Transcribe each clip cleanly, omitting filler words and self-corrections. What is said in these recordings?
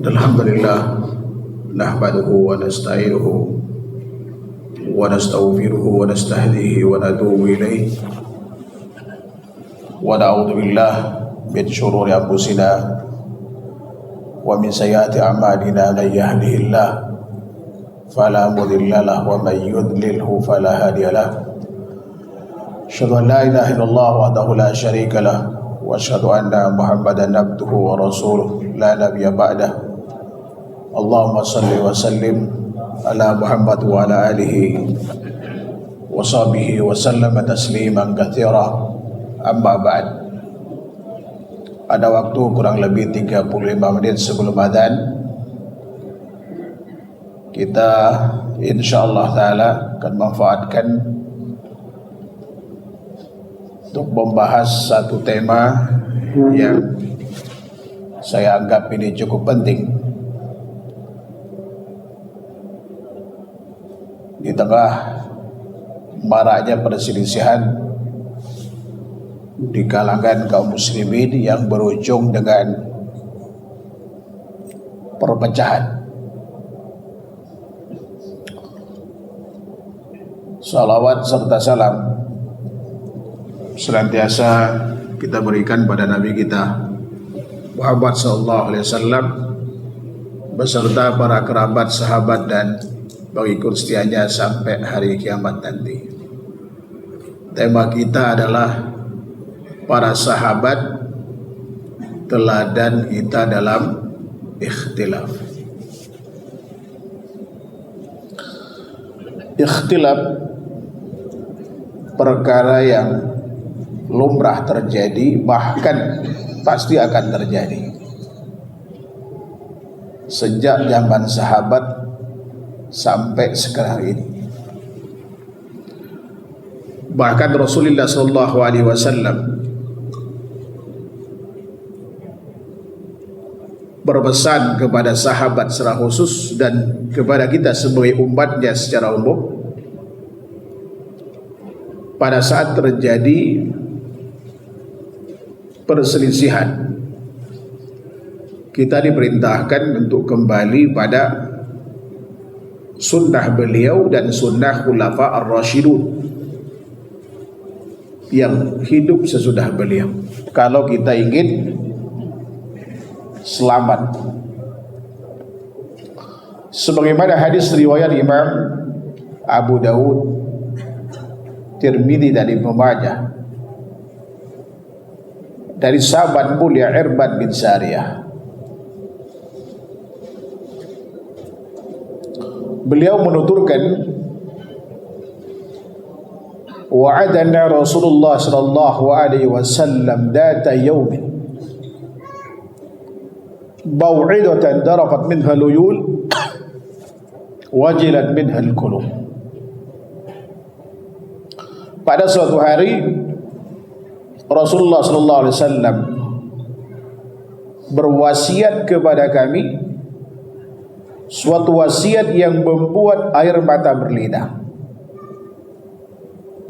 Alhamdulillah nahmaduhu wa nasta'inuhu wa nastaghfiruhu wa nastahdihi wa natubu ilayh wa na'udzu billah min shururi anfusina wa min sayyiati a'malina man yahdihillah fala mudilla lahu wa man yudlilhu fala hadiya lahu. Asyhadu an la ilaha illallah wahdahu la syarika lahu wa asyhadu anna Muhammadan abduhu wa rasuluh la nabiyya ba'dah. Allahumma salli wa sallim ala Muhammad wa ala alihi wa sahbihi wa sallama tasliman katsira. Amma ba'd. Ada waktu kurang lebih 35 menit sebelum adzan, kita insyaallah taala akan manfaatkan untuk membahas satu tema yang saya anggap ini cukup penting di tengah maraknya perselisihan di kalangan kaum muslimin yang berujung dengan perpecahan. Salawat serta salam senantiasa kita berikan pada Nabi kita Muhammad sallallahu alaihi wasallam beserta para kerabat, sahabat dan pengikut setianya sampai hari kiamat nanti. Tema kita adalah para sahabat, teladan kita dalam ikhtilaf. Ikhtilaf perkara yang lumrah terjadi, bahkan pasti akan terjadi sejak zaman sahabat sampai sekarang ini. Bahkan Rasulullah sallallahu alaihi wasallam berpesan kepada sahabat secara khusus dan kepada kita sebagai umatnya secara umum, pada saat terjadi perselisihan, kita diperintahkan untuk kembali pada sunnah beliau dan sunnah khulafa ar-rasyidun yang hidup sesudah beliau, kalau kita ingin selamat. Sebagaimana hadis riwayat Imam Abu Dawud, Tirmidzi dan Ibnu Majah dari sahabat mulia Irbad bin Sariyah, beliau menuturkan, wa'adana Rasulullah sallallahu alaihi wasallam data yaumin baw'idatan darafat minha luyul wajilat minha al-qulub. Pada suatu hari Rasulullah sallallahu alaihi wasallam berwasiat kepada kami suatu wasiat yang membuat air mata berlinang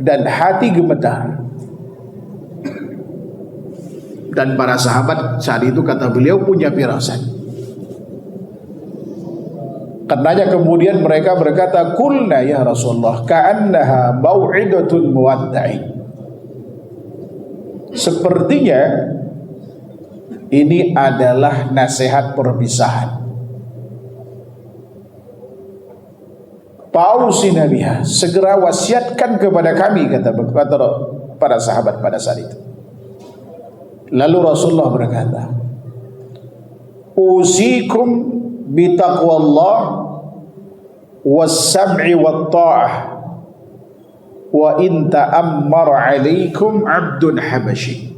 dan hati gemetar. Dan para sahabat saat itu, kata beliau, punya firasat. Karenanya kemudian mereka berkata, "Qulna ya Rasulullah, ka'annaha mau'idatun muwadda'i." Sepertinya ini adalah nasihat perpisahan. Pausina biha, segera wasiatkan kepada kami, kata para sahabat pada saat itu. Lalu Rasulullah berkata, usikum bitaqwallah was-sam'i wat-ta'ah wa in ta'ammara 'alaikum 'abdun habasyi.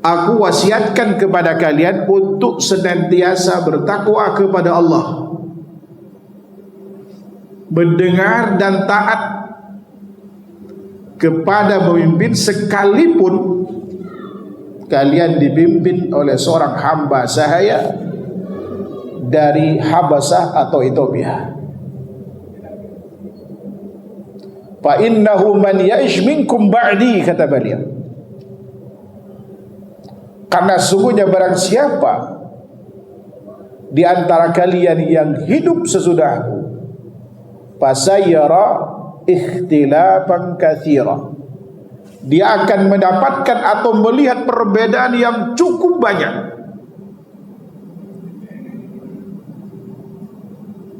Aku wasiatkan kepada kalian untuk senantiasa bertakwa kepada Allah, mendengar dan taat kepada pemimpin, sekalipun kalian dipimpin oleh seorang hamba sahaya dari Habasah atau Ethiopia. Fa innahu man ya'ish minkum ba'di, kata beliau, karena sungguhnya barang siapa di antara kalian yang hidup sesudahku, fasayyara ikhtilafan katsira, dia akan mendapatkan atau melihat perbedaan yang cukup banyak.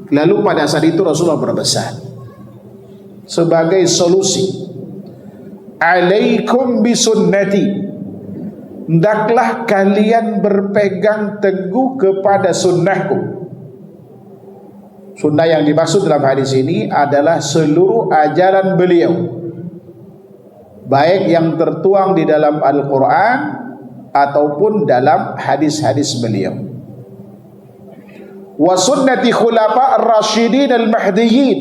Lalu pada saat itu Rasulullah berpesan sebagai solusi, alaikum bisunnati, hendaklah kalian berpegang teguh kepada sunnahku. Sunnah yang dimaksud dalam hadis ini adalah seluruh ajaran beliau, baik yang tertuang di dalam Al-Quran ataupun dalam hadis-hadis beliau. Wa sunnati khulafa ar-rasyidin al-mahdiyyin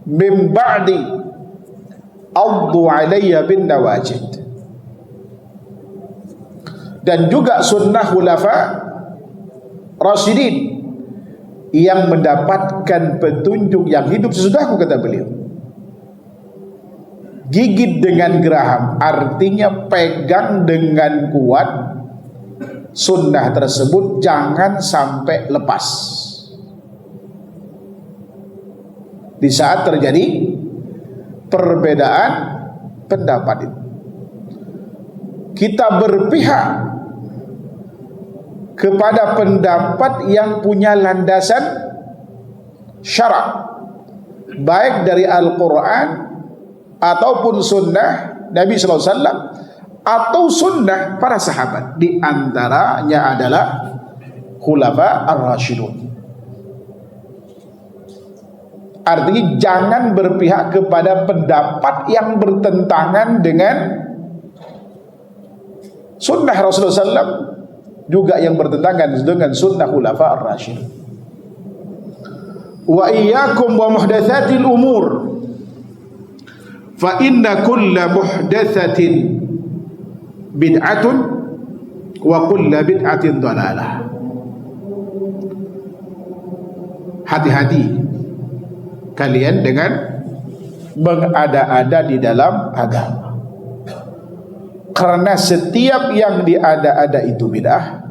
min ba'di addu alayya bin nawajid, dan juga sunnah khulafa rasyidin yang mendapatkan petunjuk yang hidup sesudahku, kata beliau. Gigit dengan geraham artinya pegang dengan kuat sunnah tersebut, jangan sampai lepas. Di saat terjadi perbedaan pendapat itu, kita berpihak kepada pendapat yang punya landasan syarak, baik dari Al-Quran ataupun sunnah Nabi SAW atau sunnah para sahabat. Di antaranya adalah khulafa ar-rasyidun. Artinya jangan berpihak kepada pendapat yang bertentangan dengan sunnah Rasulullah SAW, juga yang bertentangan dengan sunnah khulafa ar-rasyidun. Wa iyyakum wa muhdatsatil umur, fa inna kulla muhdatsatin bid'atun wa kulla bid'atin dhalalah. Hati-hati kalian dengan mengada-ada di dalam agama, karena setiap yang diada-ada itu bid'ah,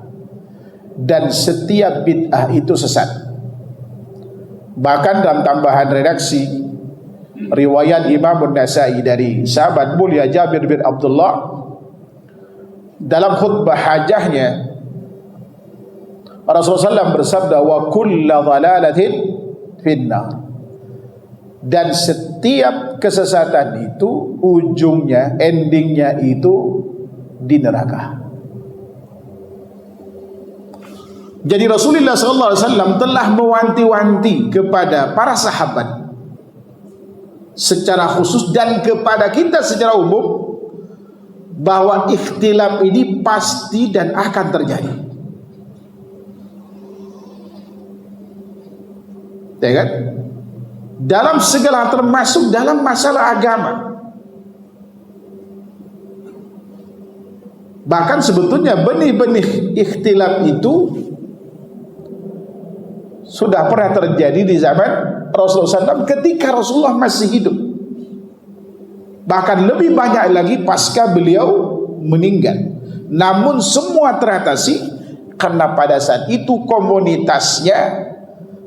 dan setiap bid'ah itu sesat. Bahkan dalam tambahan redaksi riwayat Imam An-Nasai dari sahabat mulia Jabir bin Abdullah, dalam khutbah hajahnya Rasulullah SAW bersabda, wa kulla dhalalatin finnar, dan setiap kesesatan itu ujungnya, endingnya itu di neraka. Jadi Rasulullah SAW telah mewanti-wanti kepada para sahabat secara khusus dan kepada kita secara umum bahwa ikhtilaf ini pasti dan akan terjadi. Ya kan? Dalam segala, termasuk dalam masalah agama. Bahkan sebetulnya benih-benih ikhtilaf itu sudah pernah terjadi di zaman Rasulullah SAW ketika Rasulullah masih hidup. Bahkan lebih banyak lagi pasca beliau meninggal. Namun semua teratasi karena pada saat itu komunitasnya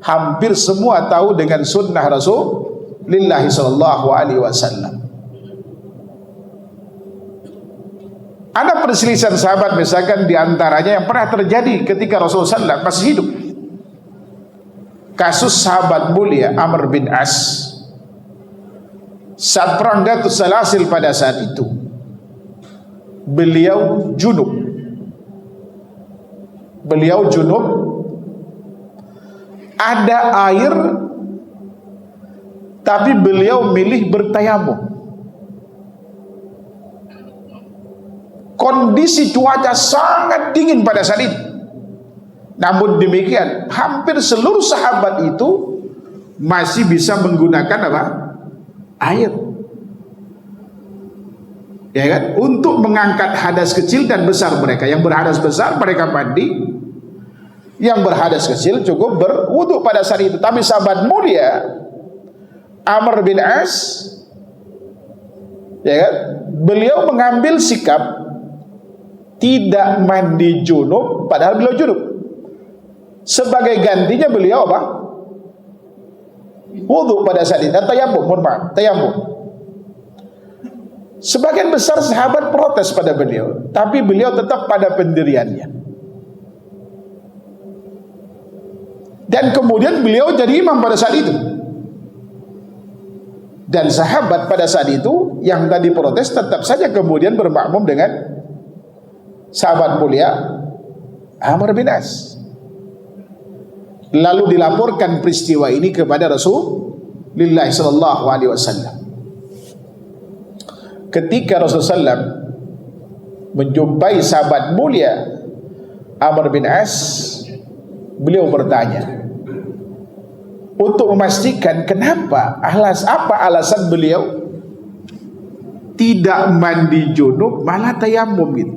hampir semua tahu dengan sunnah Rasulullah SAW. Ada perselisihan sahabat misalkan diantaranya yang pernah terjadi ketika Rasulullah SAW masih hidup. Kasus sahabat mulia Amr bin As saat perang Datus Salasil pada saat itu, beliau junub. Ada air, tapi beliau milih bertayamum. Kondisi cuaca sangat dingin pada saat itu. Namun demikian, hampir seluruh sahabat itu masih bisa menggunakan apa? Air. Ya kan? Untuk mengangkat hadas kecil dan besar mereka. Yang berhadas besar mereka mandi, yang berhadas kecil cukup berwudu pada saat itu. Tapi sahabat mulia Amr bin As, ya kan? Beliau mengambil sikap tidak mandi junub padahal beliau junub. Sebagai gantinya beliau apa? Wudu pada saat itu. Tayamum, mohon maaf, tayamum. Sebagian besar sahabat protes pada beliau, tapi beliau tetap pada pendiriannya. Dan kemudian beliau jadi imam pada saat itu. Dan sahabat pada saat itu yang tadi protes tetap saja kemudian bermakmum dengan sahabat mulia Amr bin As. Lalu dilaporkan peristiwa ini kepada Rasulullah sallallahu alaihi wasallam. Ketika Rasulullah SAW menjumpai sahabat mulia Amr bin As, beliau bertanya untuk memastikan kenapa, apa alasan beliau tidak mandi junub malah tayamum gitu.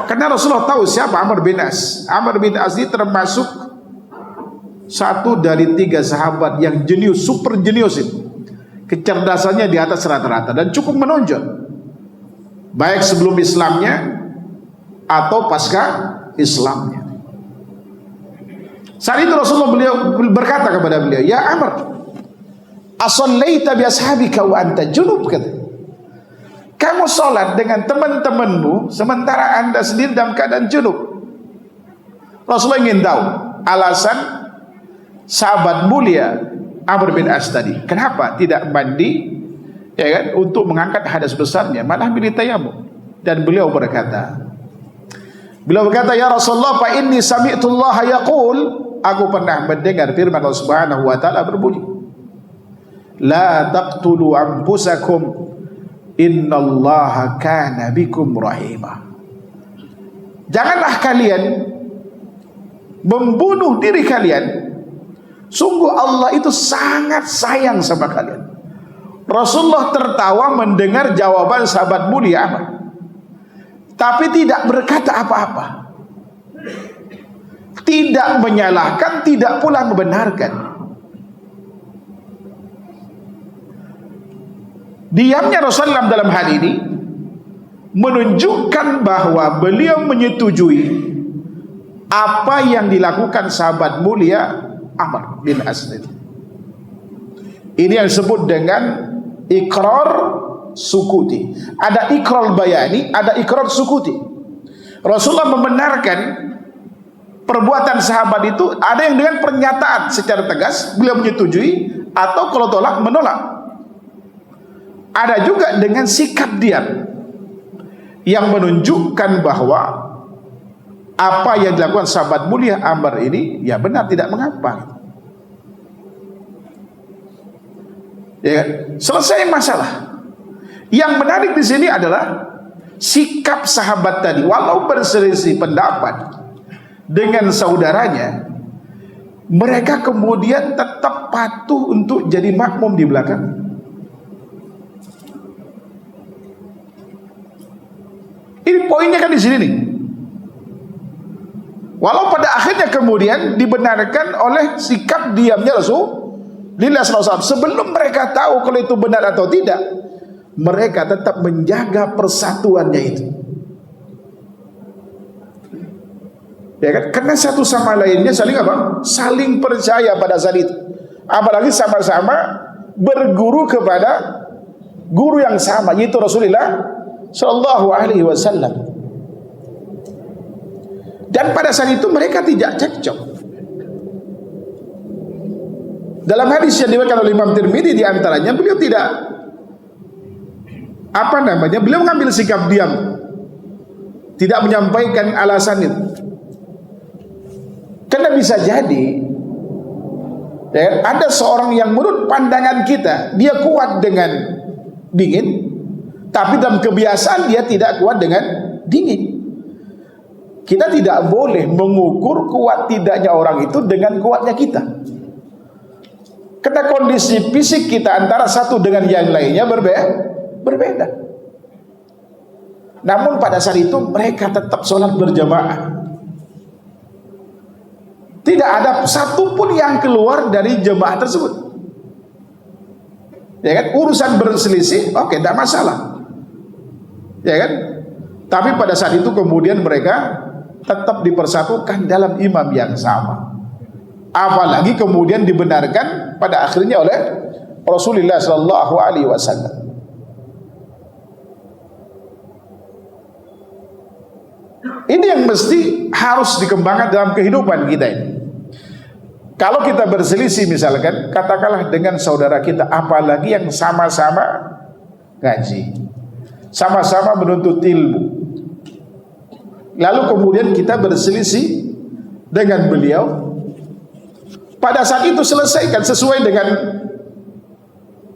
Karena Rasulullah tahu siapa Amr bin As. Amr bin As ini termasuk satu dari 3 sahabat yang jenius, super jenius itu. Kecerdasannya di atas rata-rata dan cukup menonjol, baik sebelum Islamnya atau pasca Islamnya. Saat itu Rasulullah beliau berkata kepada beliau, "Ya Amr, asallaita bi ashabika wa anta junub?" Kamu sholat dengan teman-temanmu sementara anda sendiri dalam keadaan junub. Rasulullah ingin tahu alasan sahabat mulia Amr bin As tadi, kenapa tidak mandi, ya kan, untuk mengangkat hadas besarnya, malah pilih tayamum. Dan beliau berkata, "Ya Rasulullah, fa inni sami'tullaha yaqul," aku pernah mendengar firman Allah Subhanahu wa taala berbunyi, "La taqtulu anfusakum innallaha kana bikum rahimah." Janganlah kalian membunuh diri kalian, sungguh Allah itu sangat sayang sama kalian. Rasulullah tertawa mendengar jawaban sahabat mulia Amr, tapi tidak berkata apa-apa, tidak menyalahkan, tidak pula membenarkan. Diamnya Rasulullah dalam hal ini menunjukkan bahwa beliau menyetujui apa yang dilakukan sahabat mulia Amr bin As. Ini yang disebut dengan ikrar sukuti. Ada ikrar bayani, ada ikrar sukuti. Rasulullah membenarkan perbuatan sahabat itu, ada yang dengan pernyataan secara tegas beliau menyetujui, atau kalau tolak menolak. Ada juga dengan sikap diam yang menunjukkan bahwa apa yang dilakukan sahabat mulia Amr ini ya benar, tidak mengapa. Ya, selesai masalah. Yang menarik di sini adalah sikap sahabat tadi, walau berselisih pendapat dengan saudaranya, mereka kemudian tetap patuh untuk jadi makmum di belakang. Ini poinnya kan di sini nih. Walau pada akhirnya kemudian dibenarkan oleh sikap diamnya Rasulullah SAW. Sebelum mereka tahu kalau itu benar atau tidak, mereka tetap menjaga persatuannya itu. Ya kan? Karena satu sama lainnya saling apa? Saling percaya pada saat itu. Apalagi sama-sama berguru kepada guru yang sama, yaitu Rasulullah Shallallahu Alaihi Wasallam. Dan pada saat itu mereka tidak cekcok. Dalam hadis yang diriwayatkan oleh Imam Tirmidzi di antaranya, beliau tidak beliau mengambil sikap diam, tidak menyampaikan alasan itu. Karena bisa jadi ya, ada seorang yang menurut pandangan kita dia kuat dengan dingin, tapi dalam kebiasaan dia tidak kuat dengan dingin. Kita tidak boleh mengukur kuat tidaknya orang itu dengan kuatnya kita. Karena kondisi fisik kita antara satu dengan yang lainnya berbeda. Namun pada saat itu mereka tetap sholat berjamaah. Tidak ada satupun yang keluar dari jemaah tersebut. Ya kan? Urusan berselisih, oke, tidak masalah. Ya kan? Tapi pada saat itu kemudian mereka tetap dipersatukan dalam imam yang sama. apalagi kemudian dibenarkan pada akhirnya oleh Rasulullah sallallahu alaihi wasallam. Ini yang mesti harus dikembangkan dalam kehidupan kita ini. Kalau kita berselisih misalkan, katakanlah dengan saudara kita, apalagi yang sama-sama ngaji, sama-sama menuntut ilmu, lalu kemudian kita berselisih dengan beliau, pada saat itu selesaikan sesuai dengan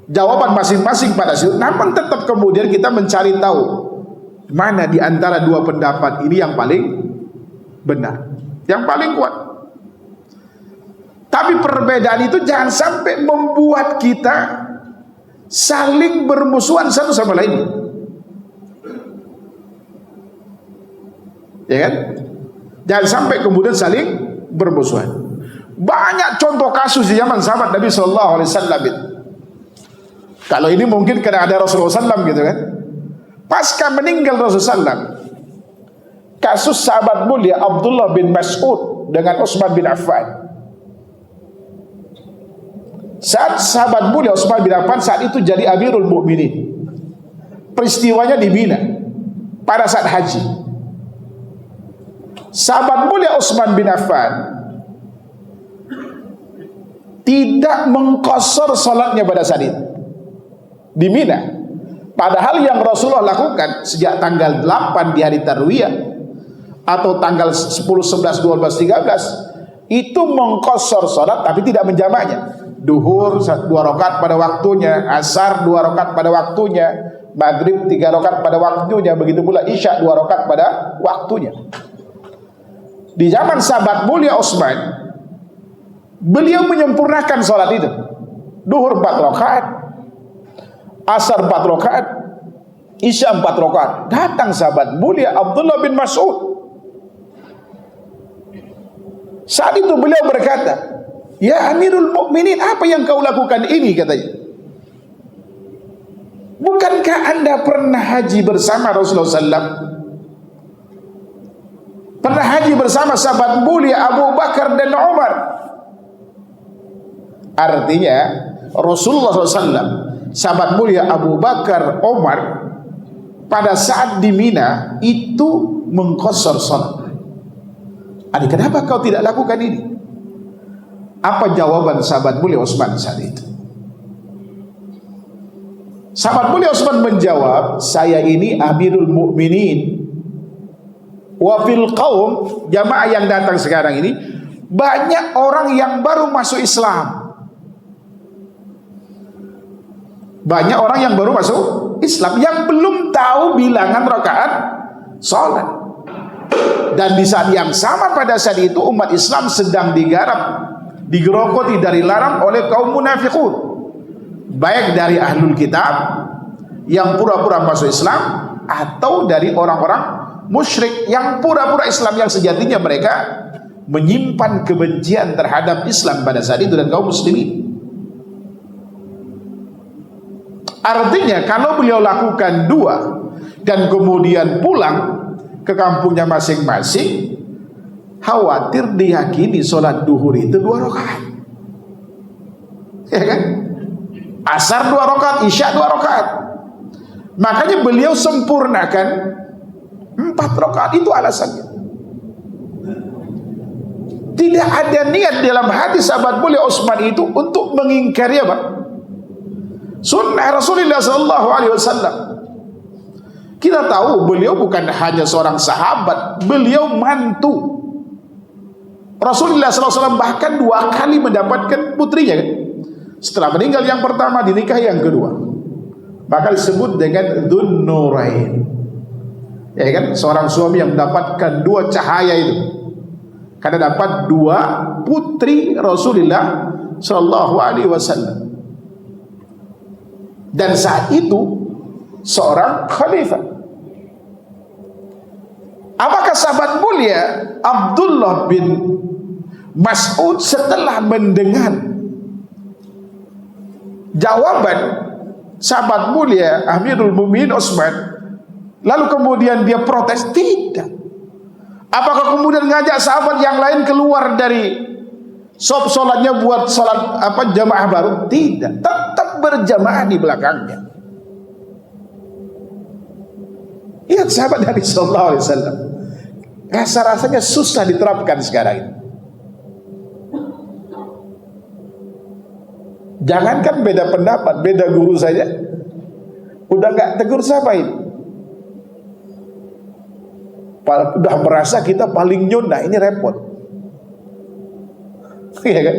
jawaban masing-masing pada situ. Namun tetap kemudian kita mencari tahu mana di antara dua pendapat ini yang paling benar, yang paling kuat. Tapi perbedaan itu jangan sampai membuat kita saling bermusuhan satu sama lain. Ya kan? Jangan sampai kemudian saling bermusuhan. Banyak contoh kasus di zaman sahabat Nabi sallallahu alaihi wasallam. Kalau ini mungkin karena ada Rasulullah SAW gitu kan. Pasca meninggal Rasulullah SAW, kasus sahabat mulia Abdullah bin Mas'ud dengan Utsman bin Affan. Saat sahabat mulia Utsman bin Affan saat itu jadi Amirul Mukminin. Peristiwanya di Mina pada saat haji. Sahabat mulia Utsman bin Affan tidak mengqashar salatnya pada saat itu di Mina. Padahal yang Rasulullah lakukan sejak tanggal 8 di hari Tarwiyah atau tanggal 10, 11, 12, 13 itu mengqashar salat tapi tidak menjamaknya. Duhur 2 rakaat pada waktunya, asar 2 rakaat pada waktunya, maghrib 3 rakaat pada waktunya, begitu pula isya 2 rakaat pada waktunya. Di zaman sahabat mulia Utsman, beliau menyempurnakan salat itu. Duhur 4 rakaat, asar 4 rakaat, isya 4 rakaat. Datang sahabat mulia Abdullah bin Mas'ud. Saat itu beliau berkata, "Ya Amirul Mukminin, apa yang kau lakukan ini?" katanya. "Bukankah Anda pernah haji bersama Rasulullah SAW? Pernah haji bersama sahabat mulia Abu Bakar dan Umar?" Artinya Rasulullah SAW, sahabat mulia Abu Bakar, Umar pada saat di Mina itu mengqashar salat. Adik, kenapa kau tidak lakukan ini? Apa jawaban sahabat mulia Utsman saat itu? Sahabat mulia Utsman menjawab, "Saya ini Amirul Mukminin. Wa fil qaum," jamaah yang datang sekarang ini banyak orang yang baru masuk Islam. Banyak orang yang baru masuk Islam yang belum tahu bilangan rakaat salat. Dan di saat yang sama pada saat itu umat Islam sedang digarap, digerogoti dari larang oleh kaum munafikun, baik dari ahlul kitab yang pura-pura masuk Islam atau dari orang-orang musyrik yang pura-pura Islam yang sejatinya mereka menyimpan kebencian terhadap Islam pada saat itu dan kaum muslimin. Artinya kalau beliau lakukan 2 dan kemudian pulang ke kampungnya masing-masing, khawatir diyakini sholat duhur itu 2 rakaat, ya kan? Asar 2 rakaat, isya 2 rakaat. Makanya beliau sempurnakan 4 rakaat, itu alasannya. Tidak ada niat dalam hati sahabat mulia Utsman itu untuk mengingkari apa? Sunnah Rasulullah SAW. Kita tahu beliau bukan hanya seorang sahabat, beliau mantu Rasulullah SAW, bahkan 2 kali mendapatkan putrinya kan? Setelah meninggal yang pertama, dinikah yang kedua, maka disebut dengan Dzun Nurain, ya kan? Seorang suami yang mendapatkan 2 cahaya itu, karena dapat 2 putri Rasulullah SAW. Dan saat itu seorang khalifah. Apakah sahabat mulia Abdullah bin Mas'ud setelah mendengar jawaban sahabat mulia Amirul Mukminin Utsman, lalu kemudian dia protes? Tidak. Apakah kemudian ngajak sahabat yang lain keluar dari Sholatnya buat sholat jamaah baru? Tidak, tetap berjamaah di belakangnya. Lihat sahabat Nabi Sallallahu Alaihi Wasallam, rasa-rasanya susah diterapkan sekarang ini. Jangankan beda pendapat, beda guru saja udah nggak tegur siapa ini. Udah merasa kita paling nyunda, ini repot. Iya kan?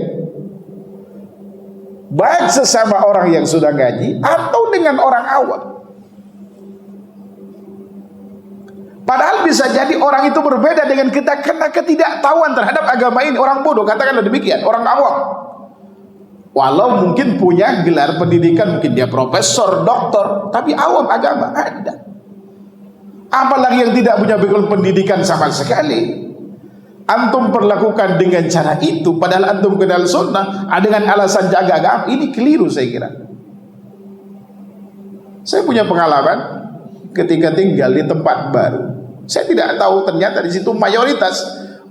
Baik sesama orang yang sudah ngaji atau dengan orang awam. Padahal bisa jadi orang itu berbeda dengan kita karena ketidaktahuan terhadap agama ini. Orang bodoh, katakanlah demikian, orang awam. Walau mungkin punya gelar pendidikan, mungkin dia profesor, doktor, tapi awam agama ada. Apalagi yang tidak punya bekal pendidikan sama sekali. Antum perlakukan dengan cara itu, padahal antum kenal sunnah, dengan alasan jaga agama, ini keliru saya kira. Saya punya pengalaman ketika tinggal di tempat baru. Saya tidak tahu ternyata di situ mayoritas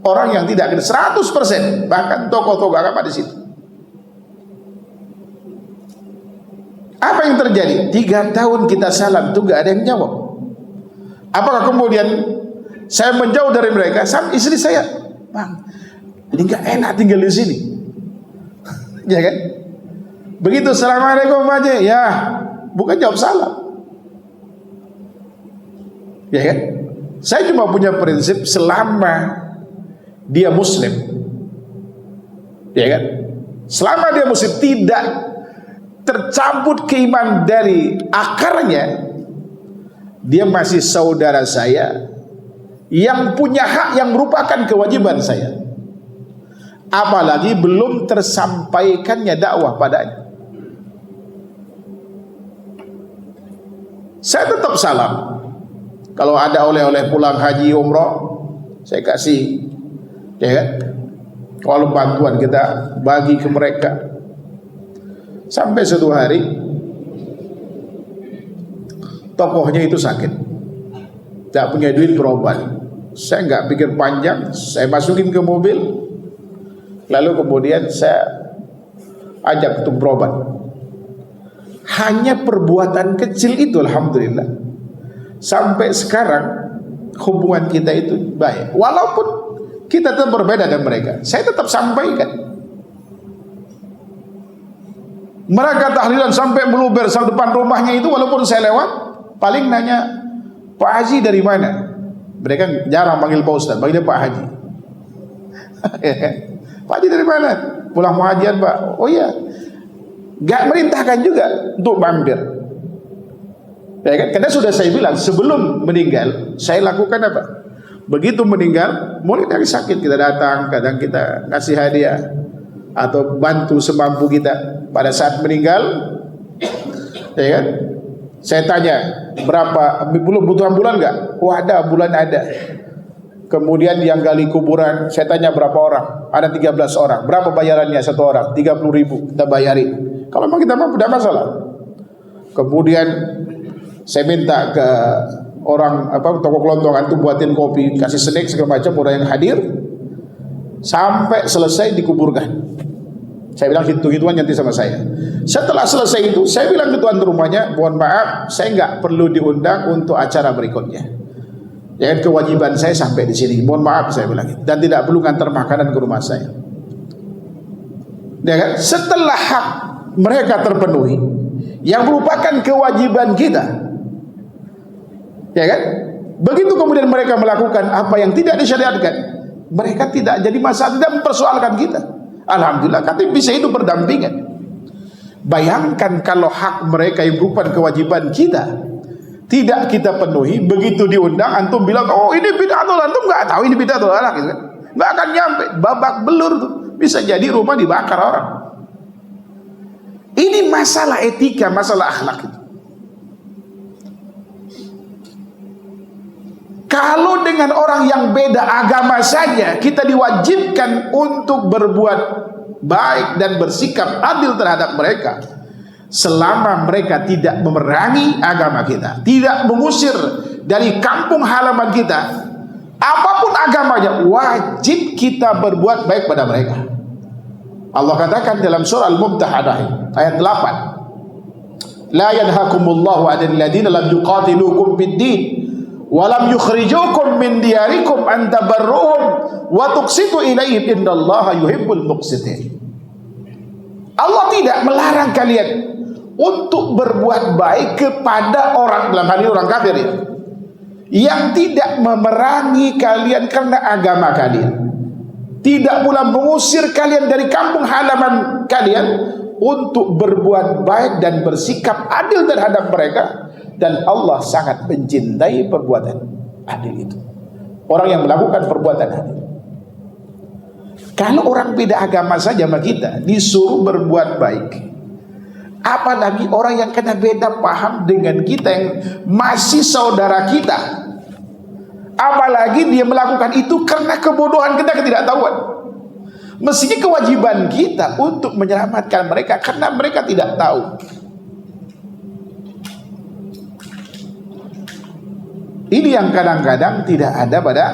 orang yang tidak kenal 100%, bahkan tokoh-tokoh agama di situ. Apa yang terjadi? 3 tahun kita salam tuh gak ada yang jawab. Apakah kemudian saya menjauh dari mereka? Sama istri saya, Bang, ini gak enak tinggal di sini. Ya kan? Begitu assalamualaikum aja, ya bukan jawab salam. Ya kan? Saya cuma punya prinsip selama dia muslim, ya kan? Selama dia muslim tidak tercabut keiman dari akarnya, dia masih saudara saya yang punya hak yang merupakan kewajiban saya. Apalagi belum tersampaikannya dakwah padanya. Saya tetap salam. Kalau ada oleh-oleh pulang haji umroh, saya kasih, ya kan? Kalau bantuan kita bagi ke mereka. Sampai suatu hari tokohnya itu sakit, tidak punya duit berobat. Saya nggak pikir panjang, saya masukin ke mobil, lalu kemudian saya ajak untuk berobat. Hanya perbuatan kecil itu, alhamdulillah, sampai sekarang hubungan kita itu baik. Walaupun kita tetap berbeda dengan mereka, saya tetap sampaikan. Mereka tahlilan sampai meluber sampai depan rumahnya itu, walaupun saya lewat, paling nanya, Pak Haji dari mana? Mereka jarang panggil Pak Ustaz, panggil Pak Haji. Pak Haji dari mana? Pulang pengajian Pak. Oh iya. Gak merintahkan juga untuk mampir. Ya kan? Karena sudah saya bilang sebelum meninggal, saya lakukan apa? Begitu meninggal, mulai dari sakit kita datang, kadang kita ngasih hadiah atau bantu semampu kita. Pada saat meninggal, ya kan? Saya tanya, berapa belum butuh bulan enggak? Oh ada, bulan ada. Kemudian yang gali kuburan, saya tanya berapa orang? Ada 13 orang. Berapa bayarannya satu orang? 30.000 kita bayari. Kalau memang kita mampu, tidak masalah. Kemudian saya minta ke orang toko kelontongan itu buatin kopi, kasih snack segala macam, orang yang hadir sampai selesai dikuburkan. Saya bilang hitung-hitungan nanti sama saya. Setelah selesai itu, saya bilang ke tuan rumahnya, mohon maaf, saya nggak perlu diundang untuk acara berikutnya. Ya, kewajiban saya sampai di sini. Mohon maaf, saya bilang, dan tidak perlu ngantar makanan ke rumah saya. Ya kan? Setelah hak mereka terpenuhi, yang merupakan kewajiban kita, ya kan? Begitu kemudian mereka melakukan apa yang tidak disyariatkan, mereka tidak jadi masalah, tidak mempersoalkan kita. Alhamdulillah, kata bisa hidup berdampingan. Bayangkan kalau hak mereka yang merupakan kewajiban kita tidak kita penuhi, begitu diundang antum bilang, oh ini bid'atul, antum nggak tahu ini bid'atul gitu kan? Nggak akan nyampe, babak belur tuh, bisa jadi rumah dibakar orang. Ini masalah etika, masalah akhlak itu. Kalau dengan orang yang beda agama saja kita diwajibkan untuk berbuat baik dan bersikap adil terhadap mereka, selama mereka tidak memerangi agama kita, tidak mengusir dari kampung halaman kita, apapun agamanya, wajib kita berbuat baik pada mereka. Allah katakan dalam surah Al-Mumtahanah ayat 8, la yanhakumullahu 'anil ladzina lam yuqatilukum fid-din wa lam yukhrijukum min diyarikum an tabarruhum wa tuqsitu ilaihim innallaha yuhibbul muqsitin. Allah tidak melarang kalian untuk berbuat baik kepada orang, dalam hal ini orang kafir ya, yang tidak memerangi kalian karena agama kalian, tidak pula mengusir kalian dari kampung halaman kalian, untuk berbuat baik dan bersikap adil terhadap mereka. Dan Allah sangat mencintai perbuatan adil itu, orang yang melakukan perbuatan adil. Kalau orang beda agama saja sama kita disuruh berbuat baik, apalagi orang yang kena beda paham dengan kita yang masih saudara kita, apalagi dia melakukan itu karena kebodohan kita, ketidaktahuan. Mestinya kewajiban kita untuk menyelamatkan mereka karena mereka tidak tahu. Ini yang kadang-kadang tidak ada pada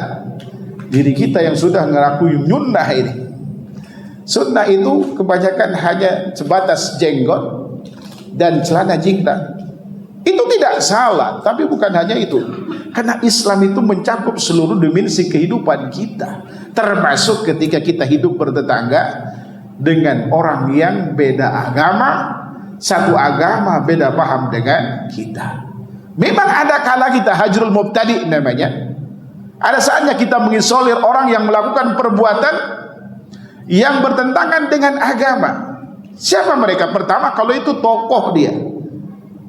diri kita yang sudah ngakui sunnah ini. Sunnah itu kebanyakan hanya sebatas jenggot dan celana jingkrang. Itu tidak salah, tapi bukan hanya itu. Karena Islam itu mencakup seluruh dimensi kehidupan kita, termasuk ketika kita hidup bertetangga dengan orang yang beda agama, satu agama beda paham dengan kita. Memang ada kala kita hajrul mubtadi namanya. Ada saatnya kita mengisolir orang yang melakukan perbuatan yang bertentangan dengan agama. Siapa mereka? Pertama, kalau itu tokoh dia,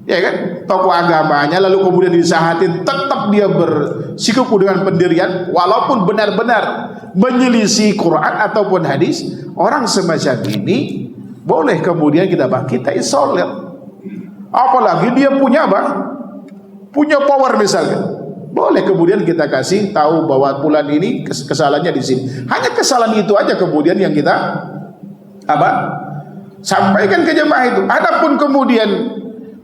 ya kan, tokoh agamanya, lalu kemudian disahatin tetap dia bersikuku dengan pendirian walaupun benar-benar menyelisih Quran ataupun hadis, orang semacam ini boleh kemudian kita isolir. Apalagi dia punya punya power misalnya, boleh kemudian kita kasih tahu bahwa bulan ini kesalahannya di sini. Hanya kesalahan itu aja kemudian yang kita sampaikan ke jemaah itu. Adapun kemudian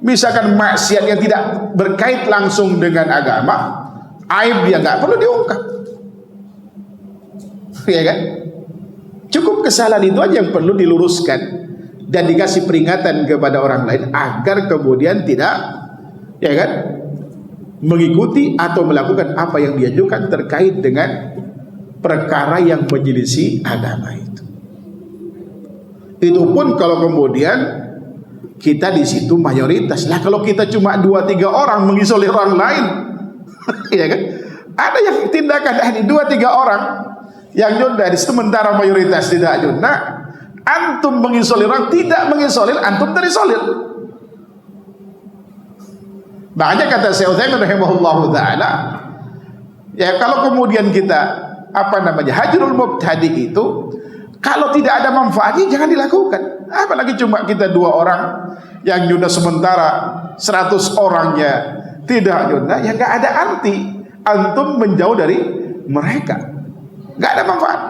misalkan maksiat yang tidak berkait langsung dengan agama, aib dia nggak perlu diungkap, ya kan? Cukup kesalahan itu aja yang perlu diluruskan dan dikasih peringatan kepada orang lain agar kemudian tidak, ya kan, mengikuti atau melakukan apa yang diajukan terkait dengan perkara yang menyelisih agama itu. Itu pun kalau kemudian kita di situ mayoritas. Lah kalau kita cuma 2-3 orang mengisolir orang lain, ya kan? Ada yang tindakan ini 2-3 orang yang nyunda, sementara mayoritas tidak nyunda. Antum mengisolir orang, tidak mengisolir, antum terisolir. Makanya kata Syekh Utsaimin rahimahullahu taala, ya kalau kemudian kita hajrul mubtadi itu, kalau tidak ada manfaatnya jangan dilakukan. Apalagi cuma kita 2 orang yang nyunda sementara 100 orangnya tidak nyunda, ya nggak ada arti antum menjauh dari mereka, nggak ada manfaat.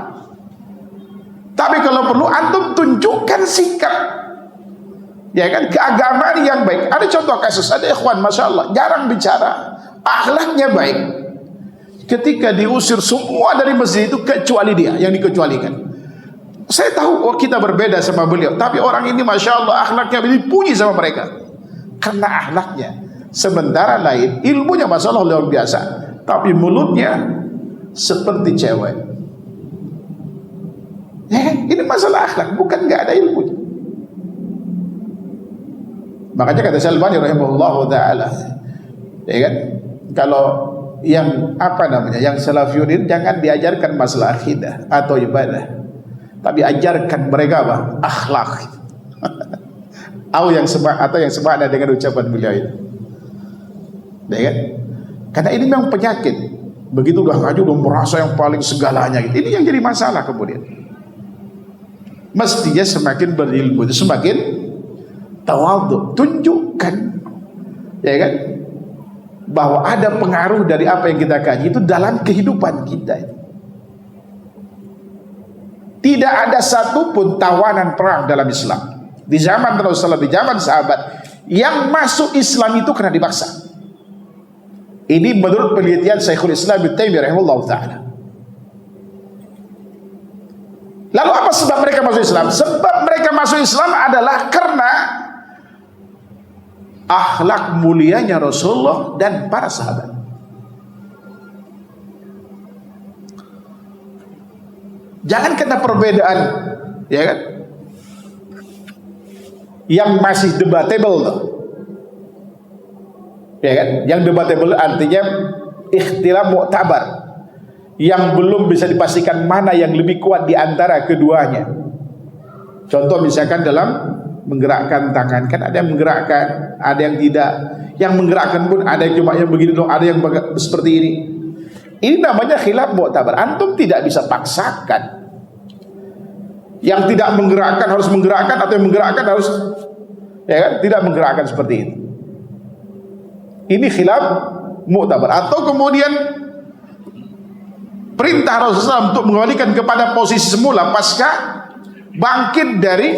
Tapi kalau perlu antum tunjukkan sikap, ya kan, keagamaan yang baik. Ada contoh kasus, ada ikhwan masya Allah jarang bicara, akhlaknya baik. Ketika diusir semua dari masjid itu kecuali dia yang dikecualikan. Saya tahu kita berbeda sama beliau, tapi orang ini masya Allah akhlaknya dipuji sama mereka karena akhlaknya. Sementara lain ilmunya masya Allah luar biasa, tapi mulutnya seperti cewek. Ya, ini masalah akhlak, bukan nggak ada ilmunya. Makanya kata Syalbani rahimahullahu taala, ya kan, kalau yang yang salafiyun jangan diajarkan masalah akidah atau ibadah, tapi ajarkan mereka akhlak. Atau yang semakna dengan ucapan beliau itu, ya kan? Karena ini memang penyakit. Begitu udah maju udah merasa yang paling segalanya gitu. Ini yang jadi masalah kemudian. Mestinya semakin berilmu itu semakin tawadhu, tunjukkan, ya kan, bahwa ada pengaruh dari apa yang kita kaji itu dalam kehidupan kita. Tidak ada satupun tawanan perang dalam Islam di zaman Rasulullah, di zaman sahabat, yang masuk Islam itu karena dipaksa. Ini menurut penelitian Syekhul Islam Ibnu Taimiyah rahimahullah taala. Lalu apa sebab mereka masuk Islam? Sebab mereka masuk Islam adalah karena akhlak mulianya Rasulullah dan para sahabat. Jangan kena perbedaan, ya kan? Yang masih debatable tuh. Ya kan? Yang debatable artinya ikhtilaf mu'tabar. Yang belum bisa dipastikan mana yang lebih kuat di antara keduanya. Contoh misalkan dalam menggerakkan tangan, kan ada yang menggerakkan, ada yang tidak. Yang menggerakkan pun ada yang cuma yang begini dong, ada yang seperti ini. Ini namanya khilaf mu'tabar. Antum tidak bisa paksakan. Yang tidak menggerakkan harus menggerakkan, atau yang menggerakkan harus, ya kan, tidak menggerakkan seperti itu. Ini khilaf mu'tabar. Atau kemudian perintah Rasulullah untuk mengembalikan kepada posisi semula pasca bangkit dari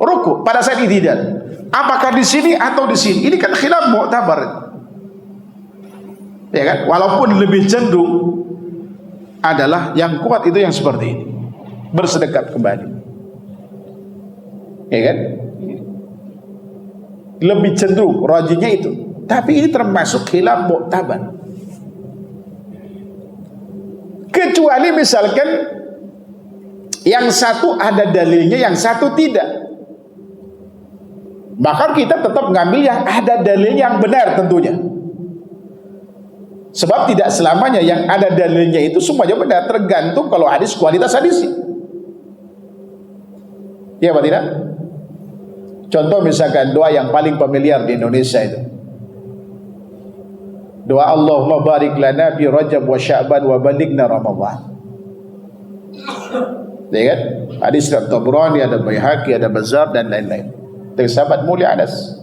ruku pada saat i'tidal. Apakah di sini atau di sini? Ini kan khilaf mu'tabar. Ya kan? Walaupun lebih cenderung adalah yang kuat itu yang seperti ini. Bersedekat kembali. Ya kan? Lebih cenderung rajinya itu. Tapi ini termasuk khilaf mu'tabar. Kecuali misalkan yang satu ada dalilnya, yang satu tidak. Maka kita tetap mengambil yang ada dalil yang benar tentunya. Sebab tidak selamanya yang ada dalilnya itu semuanya benar, tergantung kalau hadis kualitas hadisnya. Ya Pak tidak? Contoh misalkan doa yang paling familiar di Indonesia itu. Doa Allahumma barik lana fi Rajab wa Sya'ban wa balighna Ramadan. Ya kan? Hadis dari Tabrani, ada Baihaqi, ada Bazzar dan lain-lain. Dari sahabat mulia Anas.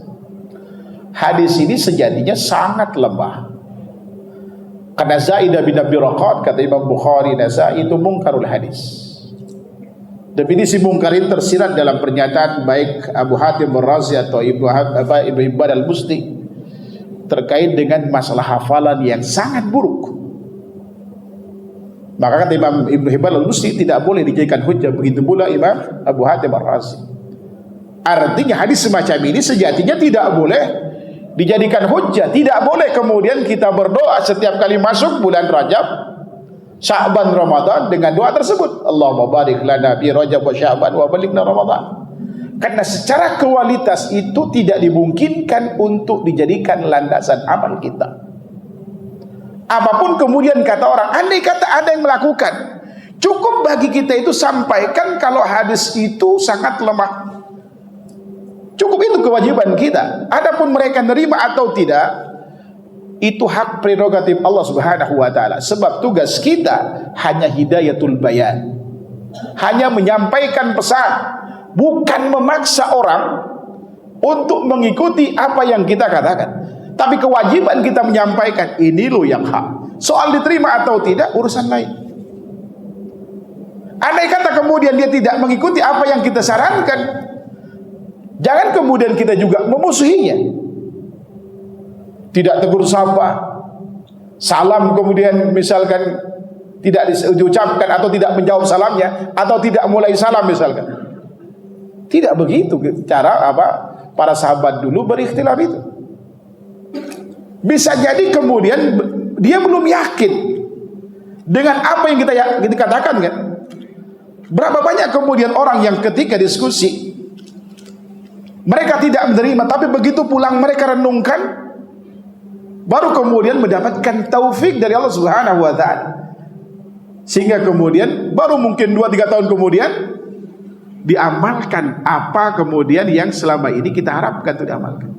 Hadis ini sejatinya sangat lemah. Karena Zaidah bin Abi Raqat, kata Imam Bukhari, Nasai, itu mungkarul hadis. Definisi mungkar ini tersirat dalam pernyataan baik Abu Hatim Ar-Razi atau Ibnu Hibban Al-Busti terkait dengan masalah hafalan yang sangat buruk. Maka kata Imam Ibnu Hibban Al-Busti tidak boleh dijadikan hujjah, begitu pula Imam Abu Hatim Ar-Razi. Artinya hadis semacam ini sejatinya tidak boleh dijadikan hujjah. Tidak boleh kemudian kita berdoa setiap kali masuk bulan Rajab, Sya'ban, Ramadan dengan doa tersebut. Allahumma barik lana fi Rajab wa Sya'ban wa balighna Ramadan. Karena secara kualitas itu tidak dimungkinkan untuk dijadikan landasan amal kita. Apapun kemudian kata orang, andai kata ada yang melakukan, cukup bagi kita itu sampaikan kalau hadis itu sangat lemah. Cukup itu kewajiban kita. Adapun mereka nerima atau tidak, itu hak prerogatif Allah Subhanahu wa taala. Sebab tugas kita hanya hidayatul bayan. Hanya menyampaikan pesan, bukan memaksa orang untuk mengikuti apa yang kita katakan. Tapi kewajiban kita menyampaikan, ini loh yang hak. Soal diterima atau tidak urusan lain. Andai kata kemudian dia tidak mengikuti apa yang kita sarankan, jangan kemudian kita juga memusuhinya. Tidak tegur sapa, salam kemudian misalkan tidak diucapkan atau tidak menjawab salamnya, atau tidak mulai salam misalkan. Tidak begitu cara para sahabat dulu berikhtilaf itu. Bisa jadi kemudian dia belum yakin dengan apa yang kita katakan kan. Berapa banyak kemudian orang yang ketika diskusi mereka tidak menerima, tapi begitu pulang mereka renungkan, baru kemudian mendapatkan taufik dari Allah Subhanahu wa taala. Sehingga kemudian baru mungkin 2-3 tahun kemudian diamalkan apa kemudian yang selama ini kita harapkan untuk diamalkan.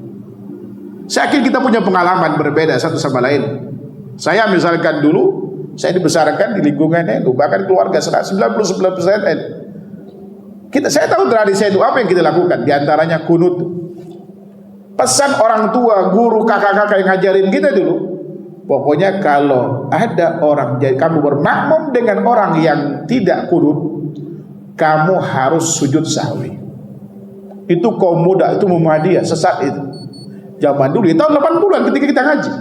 Saya yakin kita punya pengalaman berbeda satu sama lain. Saya misalkan dulu saya dibesarkan di lingkungan NU, bahkan keluarga 99% NU. Saya tahu tradisi itu apa yang kita lakukan, di antaranya kunut. Pesan orang tua, guru, kakak-kakak yang ngajarin kita dulu, pokoknya kalau ada orang, kamu bermakmum dengan orang yang tidak kunut, kamu harus sujud sahwi. Itu kaum muda, itu Muhammadiyah, sesat itu. Zaman dulu, di tahun 80-an ketika kita ngaji.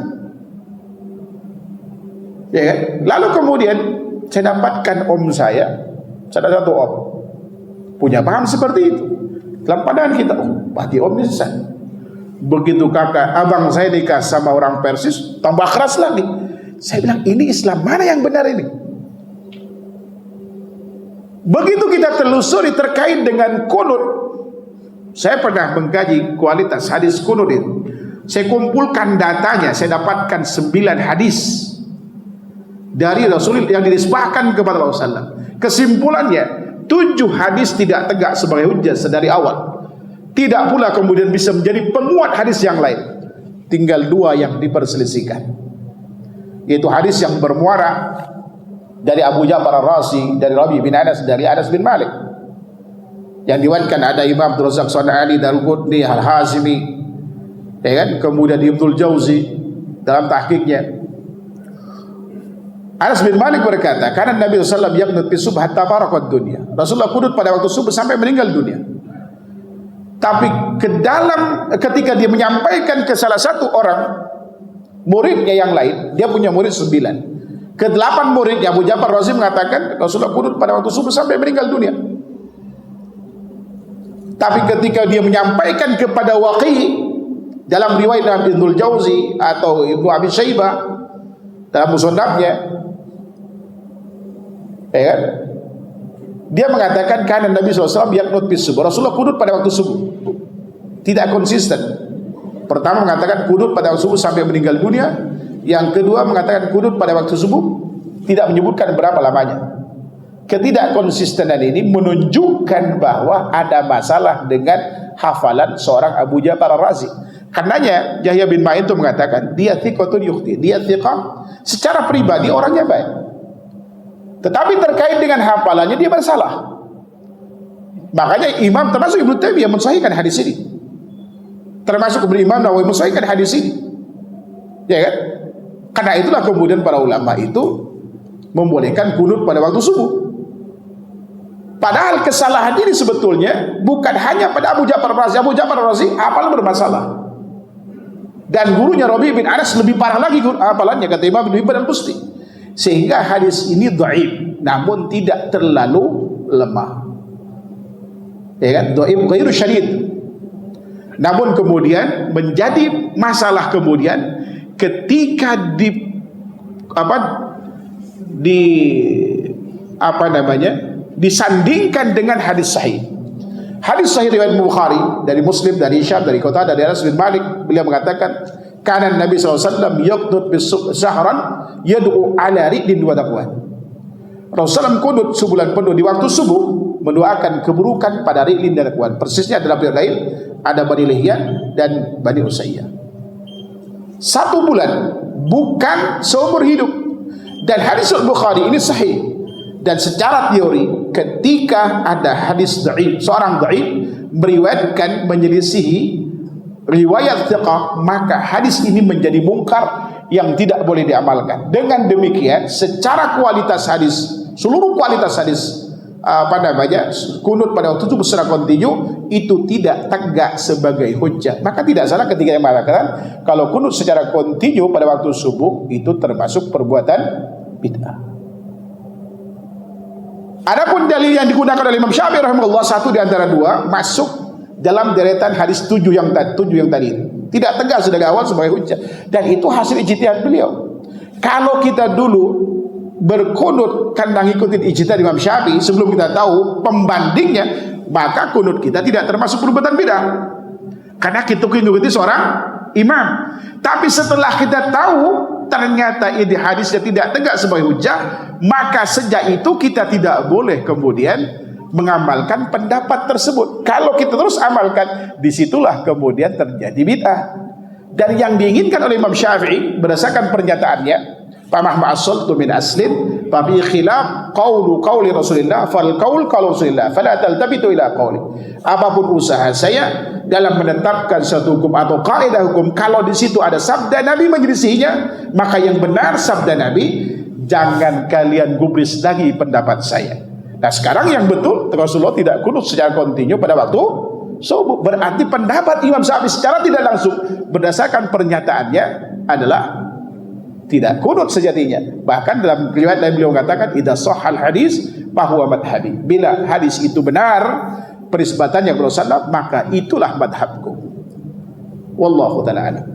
Ya kan? Lalu kemudian saya dapatkan om saya Ada satu om punya paham seperti itu. Dalam pandangan kita, oh, berarti om ini sesat. Begitu abang saya nikah sama orang Persis, tambah keras lagi. Saya bilang, ini Islam mana yang benar ini? Begitu kita telusuri terkait dengan kunut, saya pernah mengkaji kualitas hadis kunut itu. Saya kumpulkan datanya, saya dapatkan 9 hadis dari Rasulullah yang dinisbahkan kepada Rasulullah. Kesimpulannya, 7 hadis tidak tegak sebagai hujjah dari awal. Tidak pula kemudian bisa menjadi penguat hadis yang lain. Tinggal 2 yang diperselisihkan, yaitu hadis yang bermuara dari Abu Ja'far Ar-Razi, dari Rabi bin Anas, dari Anas bin Malik, yang diwakilkan ada Imam Abdul Razak Sana'ani, Darqutni, Al-Hazimi, ya kan? Kemudian Ibnul Jauzi dalam tahqiqnya. Anas bin Malik berkata, karena Nabi SAW yaqnut fi subh hatta faraqat dunya. Rasulullah qunut pada waktu subuh sampai meninggal dunia. Tapi ketika dia menyampaikan ke salah satu orang muridnya yang lain, dia punya murid 9. Ke-8 muridnya Abu Ja'far Ar-Razi mengatakan Rasulullah qunut pada waktu subuh sampai meninggal dunia. Tapi ketika dia menyampaikan kepada Waqi' dalam riwayat Ibnul Jauzi atau Ibnu Abi Syaibah dalam musannafnya, ya kan? Dia mengatakan karena Nabi SAW yaqnut bis subuh. Rasulullah qunut pada waktu subuh. Tidak konsisten. Pertama mengatakan qunut pada waktu subuh sampai meninggal dunia. Yang kedua mengatakan qunut pada waktu subuh, tidak menyebutkan berapa lamanya. Ketidakkonsistenan ini menunjukkan bahwa ada masalah dengan hafalan seorang Abu Ja'far Ar-Razi. Karenanya Yahya bin Ma'in itu mengatakan dia thiqatun yukhti, dia thiqah secara pribadi orangnya baik, tetapi terkait dengan hafalannya dia bersalah. Makanya Imam termasuk Ibnu Taimiyah mensahihkan hadis ini, termasuk Imam Nawawi mensahihkan hadis ini, ya kan? Karena itulah kemudian para ulama itu membolehkan kunut pada waktu subuh. Padahal kesalahan ini sebetulnya bukan hanya pada Abu Ja'far Ar-Razi. Abu Ja'far Ar-Razi hafalan bermasalah, dan gurunya Rabi bin Anas lebih parah lagi hafalannya, kata Imam Ibnu Hibban Al-Busti. Sehingga hadis ini dhaif, namun tidak terlalu lemah, ya kan? Dhaif ghairu syadid. Namun kemudian menjadi masalah kemudian ketika disandingkan dengan hadis sahih. Hadis sahih riwayat Bukhari dari Muslim, dari Syam, dari Qatadah, dari Anas bin Malik, beliau mengatakan kana Nabi SAW yaqnut bis-sahran yad'u ala ridin wa taqwan. Rasulullah qunut sebulan penuh di waktu subuh mendoakan keburukan pada ridin dan taqwan. Persisnya dalam riwayat lain ada Bani Lihyan dan Bani Usayyah. 1 bulan, bukan seumur hidup. Dan hadis Bukhari ini sahih. Dan secara teori, ketika ada hadis dhaif, seorang dhaif meriwayatkan menyelisihi riwayat thiqah, maka hadis ini menjadi mungkar yang tidak boleh diamalkan. Dengan demikian, secara kualitas hadis, seluruh kualitas hadis kunut pada waktu itu secara kontinu itu tidak tegak sebagai hujjah. Maka tidak salah ketika yang mengatakan kalau kunut secara kontinu pada waktu subuh itu termasuk perbuatan bid'ah. Adapun dalil yang digunakan oleh Imam Syafi'i rahimahullah, 1 di antara 2 masuk dalam deretan hadis 7 yang tadi. Tidak tegas dari awal sebagai hujjah, dan itu hasil ijtihad beliau. Kalau kita dulu berkunut karena ngikutin ijtihad Imam Syafi'i sebelum kita tahu pembandingnya, maka kunut kita tidak termasuk perbuatan bid'ah karena kita mengikuti seorang imam. Tapi setelah kita tahu ternyata ini hadisnya tidak tegak sebagai hujjah, maka sejak itu kita tidak boleh kemudian mengamalkan pendapat tersebut. Kalau kita terus amalkan, disitulah kemudian terjadi bid'ah. Dan yang diinginkan oleh Imam Syafi'i berdasarkan pernyataannya, famahma asaltu min aslin fa bi khilaf qauli Rasulillah fal qaul qaul Rasulillah fala taltabitu ila qauli. Apapun usaha saya dalam menetapkan satu hukum atau kaidah hukum, kalau di situ ada sabda Nabi menyelisihinya, maka yang benar sabda Nabi, jangan kalian gubris lagi pendapat saya. Nah sekarang yang betul, Rasulullah tidak kunut secara kontinu pada waktu subuh. Berarti pendapat Imam Syafi'i secara tidak langsung berdasarkan pernyataannya adalah tidak kunut sejatinya. Bahkan dalam riwayat lain beliau mengatakan idza shahhal hadis fahuwa madhhabi. Bila hadis itu benar penisbatannya kepada Rasulullah, maka itulah madhabku. Wallahu ta'ala a'lam.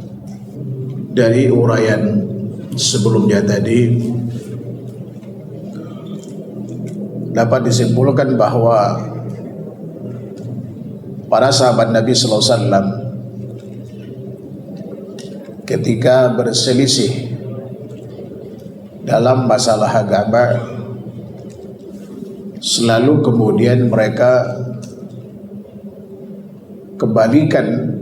Dari uraian sebelumnya tadi dapat disimpulkan bahwa para sahabat Nabi sallallahu alaihi wasallam ketika berselisih dalam masalah agama, selalu kemudian mereka kembalikan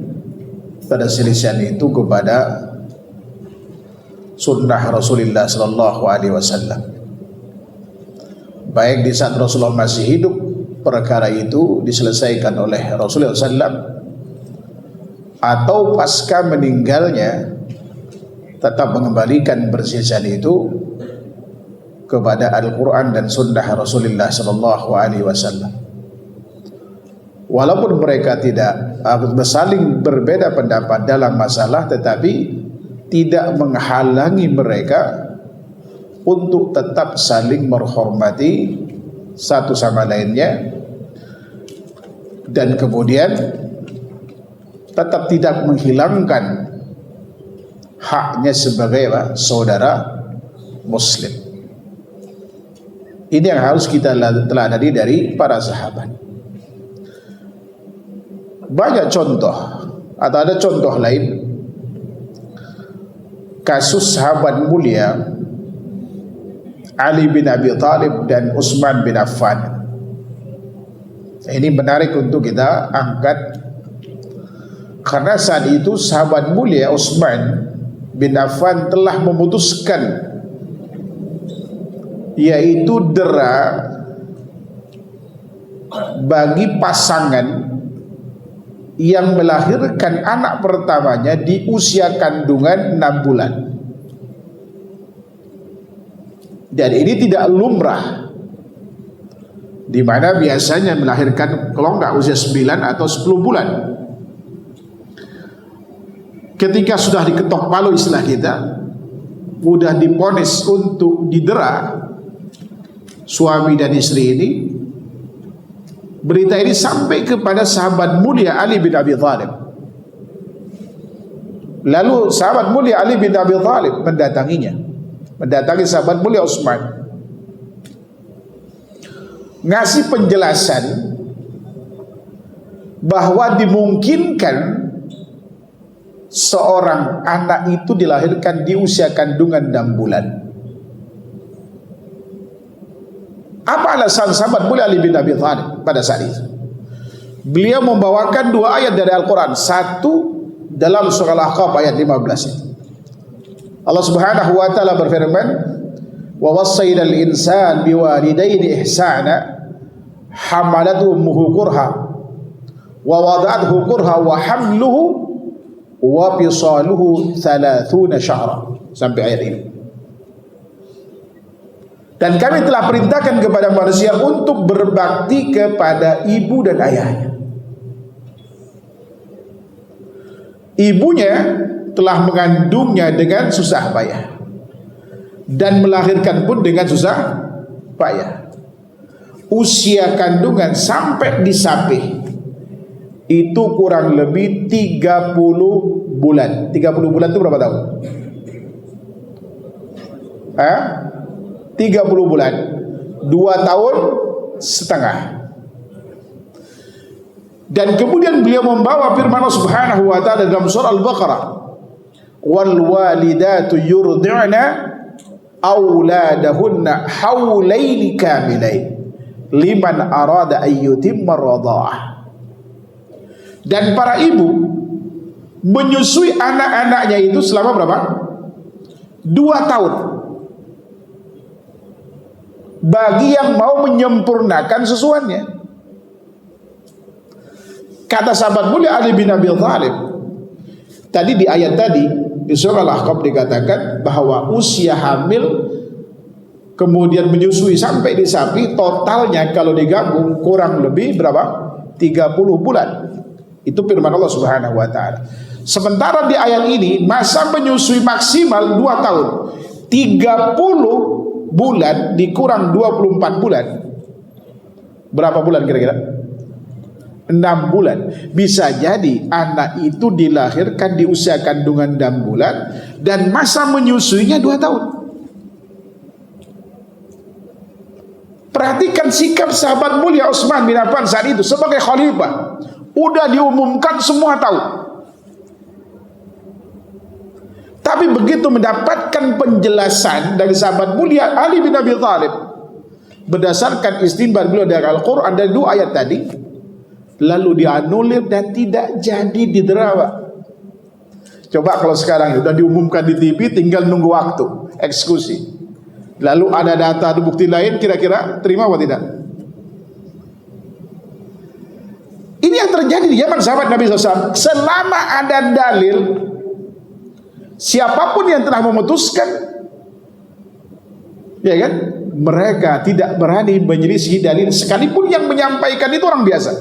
pada selisihan itu kepada sunnah Rasulullah sallallahu alaihi wasallam. Baik di saat Rasulullah masih hidup, perkara itu diselesaikan oleh Rasulullah sallallahu, atau pasca meninggalnya tetap mengembalikan perselisihan itu kepada Al-Quran dan sunnah Rasulullah sallallahu alaihi wasallam. Walaupun mereka tidak saling berbeda pendapat dalam masalah, tetapi tidak menghalangi mereka untuk tetap saling menghormati satu sama lainnya, dan kemudian tetap tidak menghilangkan haknya sebagai saudara muslim. Ini yang harus kita teladani dari para sahabat. Banyak contoh, atau ada contoh lain, kasus sahabat mulia Ali bin Abi Thalib dan Utsman bin Affan. Ini menarik untuk kita angkat, karena saat itu sahabat mulia Utsman bin Affan telah memutuskan, yaitu dera bagi pasangan yang melahirkan anak pertamanya di usia kandungan 6 bulan. Dan ini tidak lumrah, di mana biasanya melahirkan kalau enggak usia 9 atau 10 bulan. Ketika sudah diketok palu istilah kita, sudah diponis untuk didera suami dan istri ini, berita ini sampai kepada sahabat mulia Ali bin Abi Thalib. Lalu sahabat mulia Ali bin Abi Thalib mendatangi sahabat mulia Utsman, ngasih penjelasan bahwa dimungkinkan seorang anak itu dilahirkan di usia kandungan 6 bulan. Apa alasan sahabat mulia Ali bin Abi Thalib pada saat itu? Beliau membawakan 2 ayat dari Al-Quran. Satu dalam surah Al-Ahqaf ayat 15 itu. Allah Subhanahu wa taala berfirman, "Wa wassaynal insana biwalidayni ihsana, hamalathu ummuhu kurha wa wada'athu kurha wa hamluhu wa fisaluhu 30 syahra." Sampai ayat ini. Dan kami telah perintahkan kepada manusia untuk berbakti kepada ibu dan ayahnya. Ibunya telah mengandungnya dengan susah payah, dan melahirkan pun dengan susah payah. Usia kandungan sampai disapih itu kurang lebih 30 bulan. 30 bulan itu berapa tahun? 30 bulan, 2 tahun setengah. Dan kemudian beliau membawa firman Allah Subhanahu wa taala dalam surah Al-Baqarah, "Wal walidatu yurdi'na auladahunna haulaini kamilain liman arada an yutimma radha'ah." Dan para ibu menyusui anak-anaknya itu selama berapa? 2 tahun. Bagi yang mau menyempurnakan susuannya. Kata sahabat mulia Ali bin Abi Thalib, tadi di ayat tadi di surah Al-Ahqaf dikatakan bahwa usia hamil kemudian menyusui sampai disapi, totalnya kalau digabung kurang lebih berapa? 30 bulan. Itu firman Allah Subhanahu wa taala. Sementara di ayat ini masa menyusui maksimal 2 tahun. 30 bulan dikurang 24 bulan Berapa bulan kira-kira? 6 bulan. Bisa jadi anak itu dilahirkan di usia kandungan 6 bulan dan masa menyusuinya 2 tahun. Perhatikan sikap sahabat mulia Utsman bin Affan saat itu sebagai khalifah. Udah diumumkan, semua tahu. Tapi begitu mendapatkan penjelasan dari sahabat mulia Ali bin Abi Thalib berdasarkan istinbat beliau dari Al-Quran dan 2 ayat tadi, lalu dianulir dan tidak jadi diderawa. Coba kalau sekarang sudah diumumkan di TV, tinggal nunggu waktu eksekusi. Lalu ada data, ada bukti lain, kira-kira terima atau tidak? Ini yang terjadi di zaman sahabat Nabi SAW. Selama ada dalil, siapapun yang telah memutuskan, ya kan, mereka tidak berani menyelisih dalil, sekalipun yang menyampaikan itu orang biasa.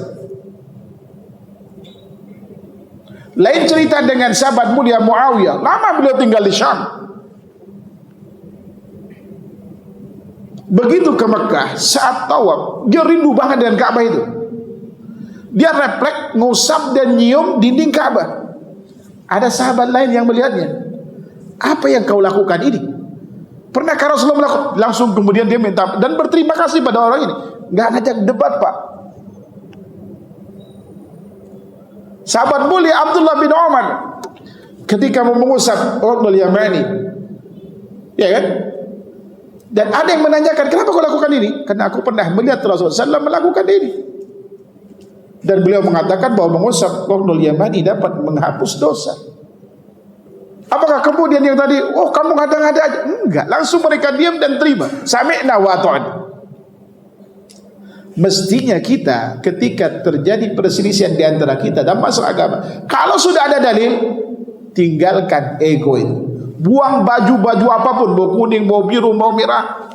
Lain cerita dengan sahabat mulia Muawiyah. Lama beliau tinggal di Syam. Begitu ke Mekah, saat tawaf, dia rindu banget dengan Ka'bah itu. Dia refleks, ngusap dan nyium dinding Ka'bah. Ada sahabat lain yang melihatnya. Apa yang kau lakukan ini? Pernahkah Rasulullah melakukan? Langsung kemudian dia minta dan berterima kasih pada orang ini. Nggak ngajak debat, Pak. Sahabat mulia Abdullah bin Umar ketika mau mengusap Ruknul Yamani, ya kan? Dan ada yang menanyakan, kenapa kau lakukan ini? Karena aku pernah melihat Rasulullah SAW melakukan ini. Dan beliau mengatakan bahwa mengusap Ruknul Yamani dapat menghapus dosa. Apakah kemudian yang tadi, oh kamu ngada-ngada aja? Enggak, langsung mereka diam dan terima. Sami'na wa ata'na. Mestinya kita ketika terjadi perselisihan di antara kita dalam masalah agama, kalau sudah ada dalil, tinggalkan ego itu. Buang baju-baju apapun, mau kuning, mau biru, mau merah,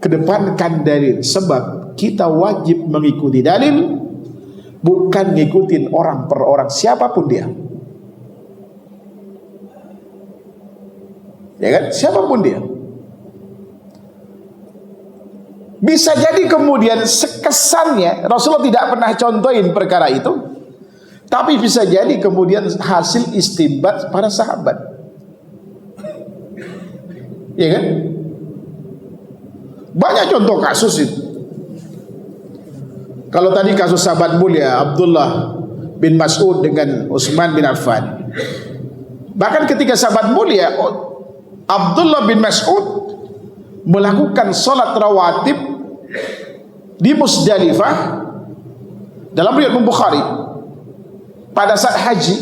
kedepankan dalil. Sebab kita wajib mengikuti dalil, bukan ngikutin orang per orang, siapapun dia. Ya kan? Siapapun dia. Bisa jadi kemudian kesannya Rasulullah tidak pernah contohin perkara itu, tapi bisa jadi kemudian hasil istinbat para sahabat. Ya kan? Banyak contoh kasus itu. Kalau tadi kasus sahabat mulia Abdullah bin Mas'ud dengan Utsman bin Affan. Bahkan ketika sahabat mulia Abdullah bin Mas'ud melakukan salat rawatib di Musdalifah dalam riwayat Bukhari pada saat haji,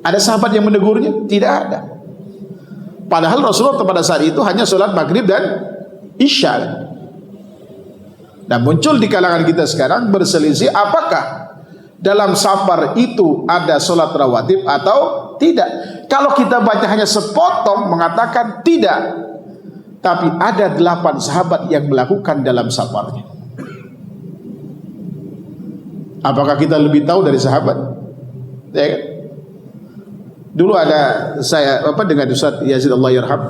ada sahabat yang menegurnya? Tidak ada. Padahal Rasulullah pada saat itu hanya sholat maghrib dan isya. Dan muncul di kalangan kita sekarang berselisih apakah dalam safar itu ada sholat rawatib atau tidak. Kalau kita baca hanya sepotong mengatakan tidak, tapi ada 8 sahabat yang melakukan dalam safarnya. Apakah kita lebih tahu dari sahabat? Ya kan? Dulu ada saya dengan Ustaz Yazid Allah yarham,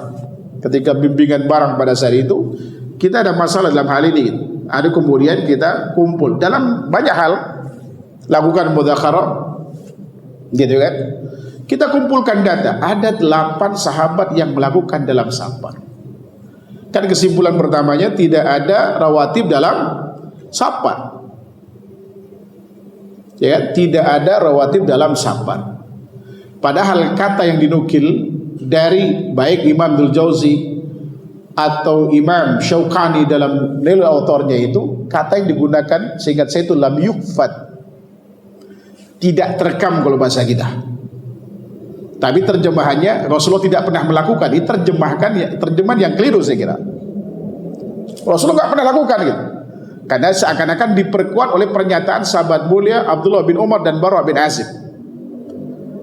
ketika bimbingan bareng pada saat itu, kita ada masalah dalam hal ini. Ada kemudian kita kumpul dalam banyak hal, lakukan mudzakarah, gitu kan? Kita kumpulkan data, ada 8 sahabat yang melakukan dalam safar. Kan kesimpulan pertamanya tidak ada rawatib dalam safar. Ya kan? Tidak ada rawatib dalam safar. Padahal kata yang dinukil dari baik Imam Dzul Jauzi atau Imam Syaukani dalam nilai autornya itu, kata yang digunakan seingat saya itu lam yukfat, tidak terekam kalau bahasa kita. Tapi terjemahannya Rasulullah tidak pernah melakukan. Ini terjemahan yang keliru saya kira. Rasulullah nggak pernah lakukan gitu. Karena seakan-akan diperkuat oleh pernyataan sahabat mulia Abdullah bin Umar dan Bara bin Azib,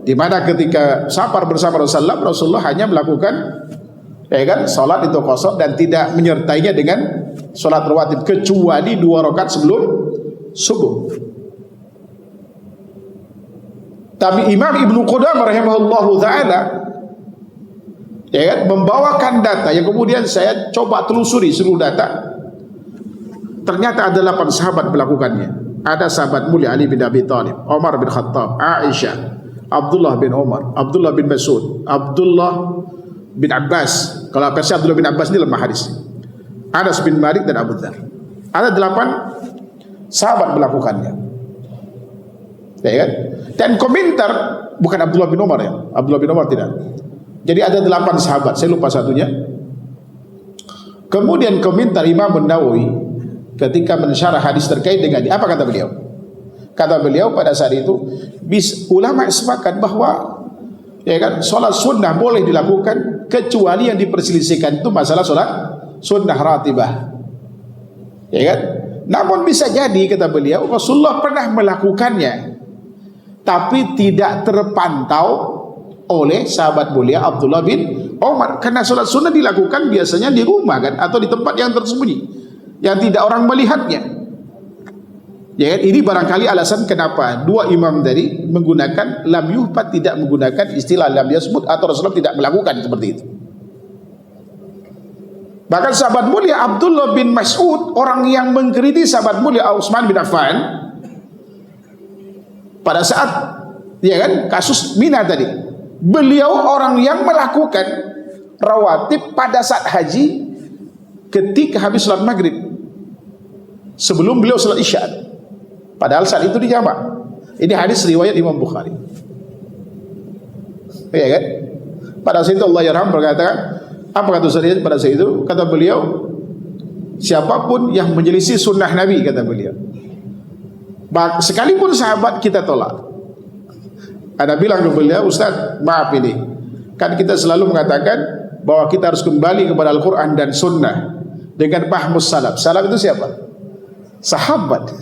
di mana ketika safar bersama Rasulullah hanya melakukan salat itu kosong dan tidak menyertainya dengan salat rawatib kecuali 2 rakaat sebelum subuh. Tapi Imam Ibnu Qudamah rahimahullahu taala membawakan data yang kemudian saya coba telusuri seluruh data. ternyata ada 8 sahabat melakukannya. Ada sahabat mulia Ali bin Abi Thalib, Umar bin Khattab, Aisyah, Abdullah bin Umar, Abdullah bin Mas'ud, Abdullah bin Abbas. Kalau versi Abdullah bin Abbas ini lemah hadis. Anas bin Malik dan Abu Dzar. Ada 8 sahabat melakukannya. Ya kan? Dan komentar bukan Abdullah bin Umar ya. Abdullah bin Umar tidak. Jadi ada 8 sahabat, saya lupa satunya. Kemudian komentar Imam Nawawi ketika mensyarah hadis terkait dengan apa kata beliau? Kata beliau pada saat itu ulama sepakat bahwa ya kan, solat sunnah boleh dilakukan kecuali yang diperselisihkan itu masalah solat sunnah ratibah. Ya kan? Namun bisa jadi kata beliau Rasulullah pernah melakukannya tapi tidak terpantau oleh sahabat mulia Abdullah bin Umar, karena sholat sunnah dilakukan biasanya di rumah kan, atau di tempat yang tersembunyi yang tidak orang melihatnya. Ya kan? Ini barangkali alasan kenapa 2 imam tadi menggunakan lam yuhfat, tidak menggunakan istilah lam yasbut, atau Rasulullah tidak melakukan seperti itu. Bahkan sahabat mulia Abdullah bin Mas'ud, orang yang mengkritik sahabat mulia Utsman bin Affan pada saat ya kan kasus Mina tadi, beliau orang yang melakukan rawatib pada saat haji ketika habis salat maghrib sebelum beliau salat isya, padahal saat itu dijamak. Ini hadis riwayat Imam Bukhari. Ya kan? Pada saat itu Allah yarham berkata, apa kata saya pada saat itu? Kata beliau, siapapun yang menyelisih sunnah Nabi, kata beliau, sekalipun sahabat kita tolak. Ada bilang ke beliau, Ustaz, maaf ini, kan kita selalu mengatakan bahwa kita harus kembali kepada Al-Quran dan Sunnah dengan pahmus salaf. Salaf itu siapa? Sahabat.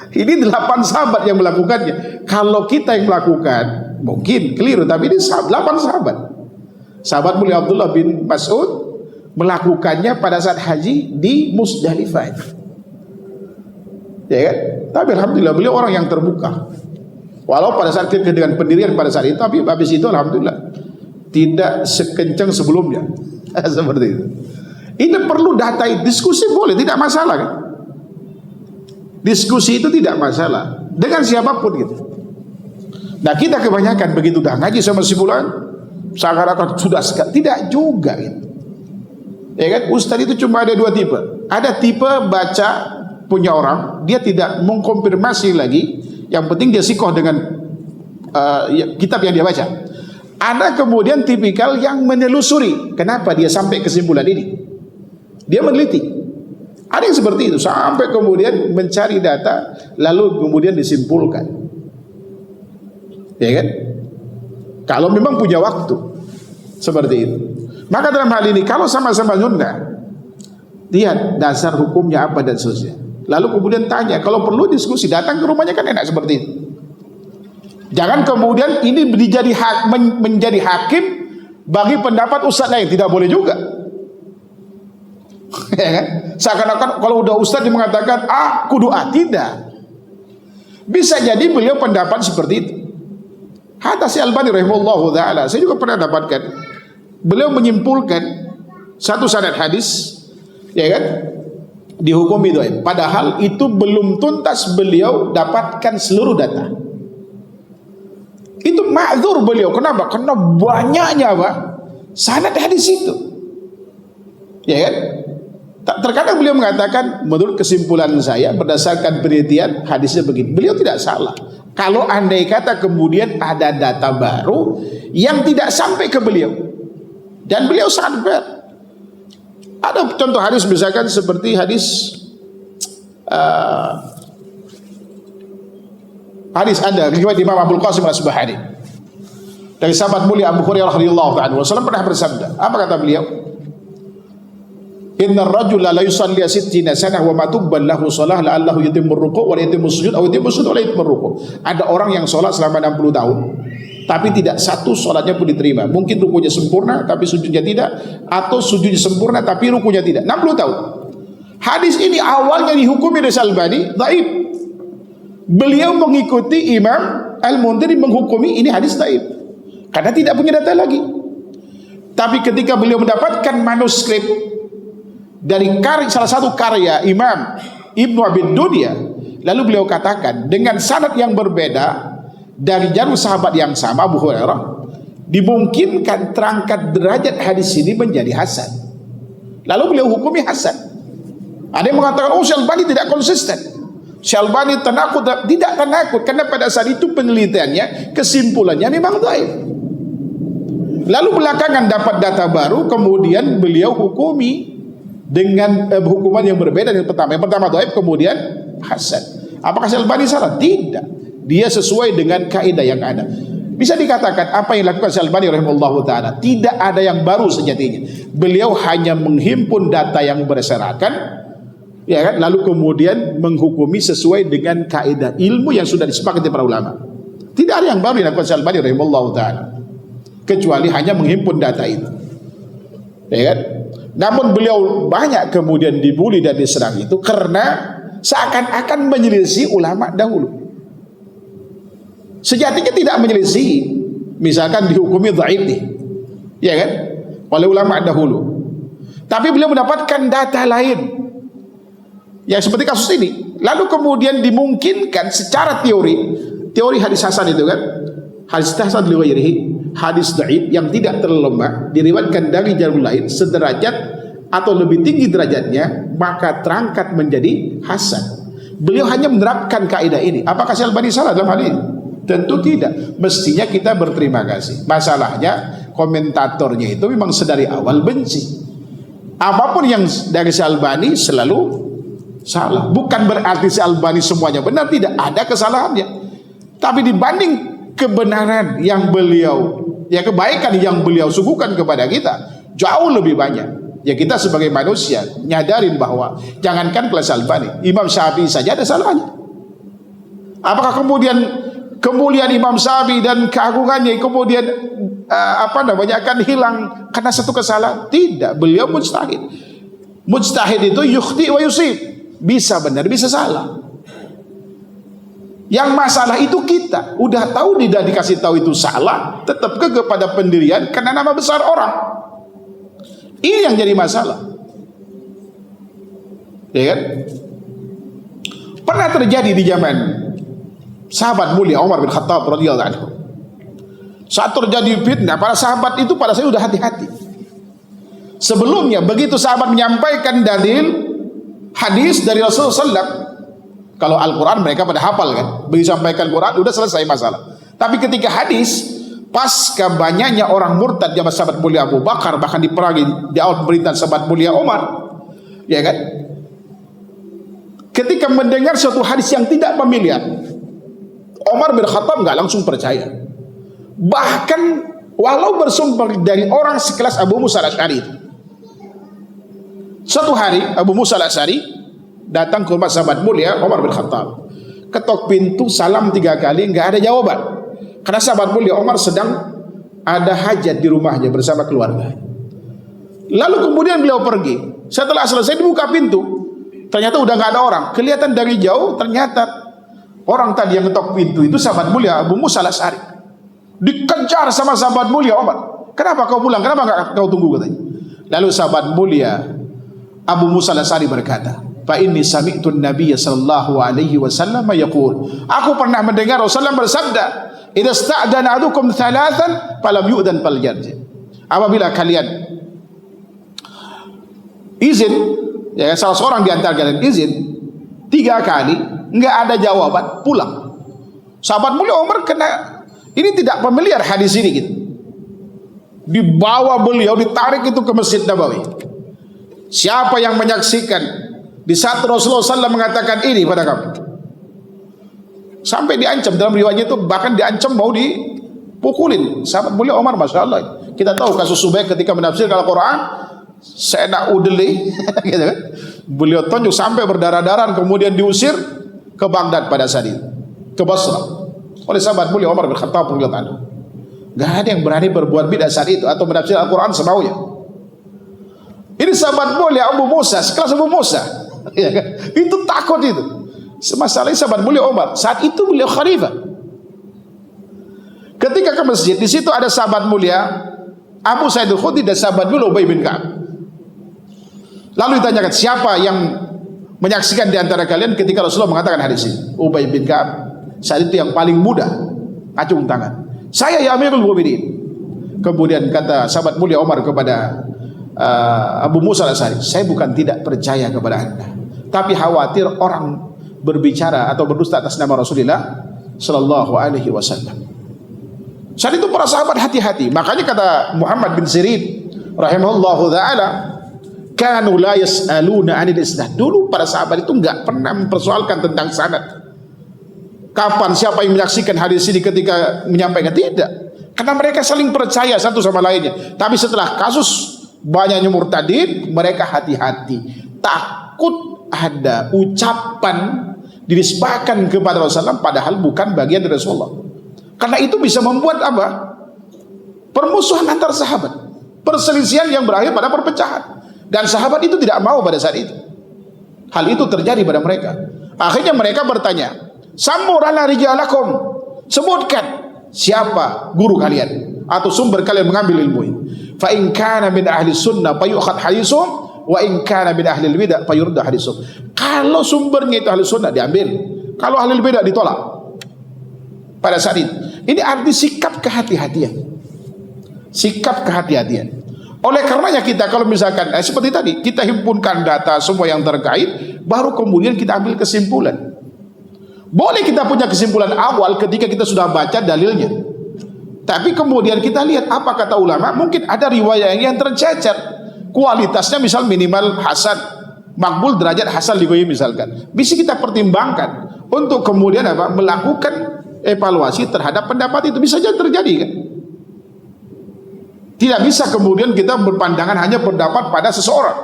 Ini 8 sahabat yang melakukannya. Kalau kita yang melakukan, mungkin keliru, tapi ini 8 sahabat. Sahabat mulia Abdullah bin Mas'ud melakukannya pada saat haji di Musdalifah. Ya kan? Tapi alhamdulillah beliau orang yang terbuka. Walau pada saat dengan pendirian pada saat itu, tapi habis itu alhamdulillah tidak sekencang sebelumnya. Seperti itu. Ini perlu data, diskusi boleh, tidak masalah kan? Diskusi itu tidak masalah dengan siapapun gitu. Nah kita kebanyakan begitu dah ngaji sama si fulan, seakan-akan sudah tidak juga gitu. Ya kan? Ustaz itu cuma ada 2 tipe. Ada tipe baca punya orang, dia tidak mengkonfirmasi lagi. Yang penting dia sikoh dengan kitab yang dia baca. Ada kemudian tipikal yang menelusuri, kenapa dia sampai kesimpulan ini. Dia meneliti. Ada yang seperti itu, sampai kemudian mencari data, lalu kemudian disimpulkan. Ya kan? Kalau memang punya waktu seperti itu. Maka dalam hal ini, kalau sama-sama sunnah, lihat dasar hukumnya apa dan seterusnya. Lalu kemudian tanya, kalau perlu diskusi, datang ke rumahnya kan enak seperti itu. Jangan kemudian ini menjadi hakim bagi pendapat ustaz lain, tidak boleh juga. Ya kan? Seakan-akan kalau udah ustaz dia mengatakan kudu tidak. Bisa jadi beliau pendapat seperti itu. Hatta si Albani rahimahullahu taala, saya juga pernah dapatkan, beliau menyimpulkan satu sanad hadis, ya kan, dihukumi dhaif. Padahal itu belum tuntas beliau dapatkan seluruh data. Itu ma'dzur beliau. Kenapa? Karena banyaknya sanad hadis itu. Ya kan? Terkadang beliau mengatakan, menurut kesimpulan saya berdasarkan penelitian hadisnya begini. Beliau tidak salah. Kalau andai kata kemudian ada data baru yang tidak sampai ke beliau, dan beliau sangat fair. Ada contoh hadis misalkan seperti hadis ada riwayat Imam Abdul Qasim Al-Subhani dari sahabat mulia Abu Hurairah radhiyallahu anhu pernah bersabda. Apa kata beliau? Innar rajula la yusalli 60 sanah wa ma tuqbal lahu shalah la'allahu yutimmu ruku' wa yutimmu sujud aw yutimmu sujud wa la yutimmu ruku'. Ada orang yang salat selama 60 tahun tapi tidak satu salatnya pun diterima. Mungkin rukunya sempurna tapi sujudnya tidak, atau sujudnya sempurna tapi rukunya tidak. 60 tahun. Hadis ini awalnya dihukumi oleh Al-Albani dhaif. Beliau mengikuti Imam Al-Mundhiri menghukumi ini hadis dhaif karena tidak punya data lagi. Tapi ketika beliau mendapatkan manuskrip dari salah satu karya Imam Ibnu Abi Dunya. Lalu beliau katakan dengan sanad yang berbeda dari jalur sahabat yang sama Abu Hurairah, dimungkinkan terangkat derajat hadis ini menjadi hasan. Lalu beliau hukumi hasan. Ada yang mengatakan, oh Syalbani tidak konsisten, Syalbani tenakut. Tidak tenakut, karena pada saat itu penelitiannya, kesimpulannya memang dhaif. Lalu belakangan dapat data baru, kemudian beliau hukumi dengan hukuman yang berbeda dengan pertama. Yang pertama dhaif, kemudian hasan. Apakah Syalbani salah? Tidak. Dia sesuai dengan kaidah yang ada. Bisa dikatakan apa yang dilakukan Syalbani rahimahullahu taala tidak ada yang baru sejatinya. Beliau hanya menghimpun data yang berserakan, ya kan, lalu kemudian menghukumi sesuai dengan kaidah ilmu yang sudah disepakati para ulama. Tidak ada yang baru yang dilakukan Syalbani rahimahullahu taala kecuali hanya menghimpun data itu. Ya kan? Namun beliau banyak kemudian dibuli dan diserang itu karena seakan-akan menyelisih ulama dahulu. Sejatinya tidak menyelisih, misalkan dihukumi dhaif nih, ya kan, oleh ulama dahulu. Tapi beliau mendapatkan data lain, yang seperti kasus ini. Lalu kemudian dimungkinkan secara teori hadis hasan itu kan, hadis hasan li ghairihi, hadis dhaif yang tidak terlalu lemah, diriwayatkan dari jalur lain sederajat atau lebih tinggi derajatnya, maka terangkat menjadi hasan. Beliau hanya menerapkan kaidah ini. Apakah Syalbani salah dalam hal ini? Tentu tidak. Mestinya kita berterima kasih. Masalahnya komentatornya itu memang sedari awal benci. Apapun yang dari Syalbani selalu salah. Bukan berarti Syalbani semuanya benar, tidak ada kesalahannya. Tapi dibanding kebenaran yang beliau, ya kebaikan yang beliau suguhkan kepada kita, jauh lebih banyak. Ya kita sebagai manusia nyadarin bahwa jangankan kelas Syalbani, Imam Syafi'i saja ada salahnya. Apakah kemudian kemuliaan Imam Syafi'i dan keagungannya kemudian akan hilang karena satu kesalahan? Tidak, beliau mujtahid. Mujtahid itu yukhti wa yusib, bisa benar bisa salah. Yang masalah itu kita udah tahu, tidak dikasih tahu itu salah, tetap kepada pendirian karena nama besar orang. Ini yang jadi masalah, ya kan? Pernah terjadi di zaman sahabat mulia Umar bin Khattab radhiyallahu anhu. Saat terjadi fitnah, para sahabat itu pada saya sudah hati-hati. Sebelumnya begitu sahabat menyampaikan dalil hadis dari Rasulullah SAW, kalau Al-Quran mereka pada hafal kan, begitu sampaikan Quran udah selesai masalah. Tapi ketika hadis, pasca banyaknya orang murtad zaman sahabat mulia Abu Bakar, bahkan diperangi di awal pemerintahan sahabat mulia Umar, ya kan? Ketika mendengar suatu hadis yang tidak familiar, Umar bin Khattab nggak langsung percaya. Bahkan walau bersumber dari orang sekelas Abu Musa al-Asy'ari. Suatu hari Abu Musa al-Asy'ari datang ke rumah sahabat mulia Umar bin Khattab. Ketok pintu, salam 3 kali, nggak ada jawaban. Karena sahabat mulia Umar sedang ada hajat di rumahnya bersama keluarga. Lalu kemudian beliau pergi. Setelah selesai dibuka pintu, ternyata udah nggak ada orang. Kelihatan dari jauh, ternyata orang tadi yang ketok pintu itu sahabat mulia Abu Musa al-Asy'ari. Dikejar sama sahabat mulia Umar. Kenapa kau pulang? Kenapa nggak kau tunggu, katanya. Lalu sahabat mulia Abu Musa al-Asy'ari berkata, fa inni sami'tu an-nabiy sallallahu alaihi wasallam yaqul, aku pernah mendengar Rasulullah bersabda, idza sta'dana ahadukum thalathan falam yu'dan falyarji. Apabila kalian izin, ya salah seorang di antara kalian izin 3 kali enggak ada jawaban, pulang. Sahabat mulia Umar kena, ini tidak familiar hadis ini gitu. Dibawa beliau, ditarik itu ke Masjid Nabawi. Siapa yang menyaksikan di saat Rasulullah SAW mengatakan ini pada kamu? Sampai diancam, dalam riwayatnya itu bahkan diancam mau dipukulin. Sahabat mulia Umar, Masya Allah. Kita tahu kasus Subaik ketika menafsirkan Al-Quran, seenak udeli, gitu kan? Beliau tunjuk sampai berdarah-darah, kemudian diusir ke Baghdad pada saat itu, ke Basra, oleh sahabat mulia Umar bin Khattab radhiyallahu anhu. Gak ada yang berani berbuat bid'ah saat itu atau menafsir Al-Quran semaunya. Ini sahabat mulia Abu Musa, sekelas Abu Musa, ya kan? Itu takut itu. Masalahnya sahabat mulia Umar, saat itu beliau khalifah. Ketika ke masjid, di situ ada sahabat mulia Abu Sa'id al-Khudri dan sahabat mulia Ubay bin Ka'ab. Lalu ditanyakan, siapa yang menyaksikan di antara kalian ketika Rasulullah mengatakan hadis ini. Ubay bin Ka'ab saat itu yang paling muda, acung tangan. Saya ya Amirul Mukminin. Kemudian kata sahabat mulia Umar kepada Abu Musa al-Asy'ari, saya bukan tidak percaya kepada Anda, tapi khawatir orang berbicara atau berdusta atas nama Rasulullah sallallahu alaihi wasallam. Saat itu para sahabat hati-hati. Makanya kata Muhammad bin Sirin rahimahullahu taala, kanu la yas'aluna 'anil isnad. Dulu para sahabat itu enggak pernah mempersoalkan tentang sanad. Kapan siapa yang menyaksikan hadis ini ketika menyampaikan, tidak. Karena mereka saling percaya satu sama lainnya. Tapi setelah kasus banyaknya murtadin, mereka hati-hati. Takut ada ucapan dinisbahkan kepada Rasulullah padahal bukan bagian dari Rasulullah. Karena itu bisa membuat apa? Permusuhan antar sahabat, perselisihan yang berakhir pada perpecahan. Dan sahabat itu tidak mau pada saat itu. Hal itu terjadi pada mereka. Akhirnya mereka bertanya, "Samurana rijalakum." Sebutkan siapa guru kalian atau sumber kalian mengambil ilmu ini. Fa in kana min ahli sunnah fayu'khad hadisuhum wa in kana min ahli bidah fayurda hadisuhum. Kalau sumbernya itu ahli sunnah diambil, kalau ahli bidah ditolak. Pada saat itu, ini arti sikap kehati-hatian. Sikap kehati-hatian. Oleh karenanya kita kalau misalkan seperti tadi, kita himpunkan data semua yang terkait, baru kemudian kita ambil kesimpulan. Boleh kita punya kesimpulan awal ketika kita sudah baca dalilnya. Tapi kemudian kita lihat apa kata ulama, mungkin ada riwayat yang tercecer. Kualitasnya misal minimal hasan, makbul derajat hasan ligoi misalkan. Bisa kita pertimbangkan untuk kemudian apa? Melakukan evaluasi terhadap pendapat itu. Bisa saja terjadi kan? Tidak bisa kemudian kita berpandangan hanya pendapat pada seseorang.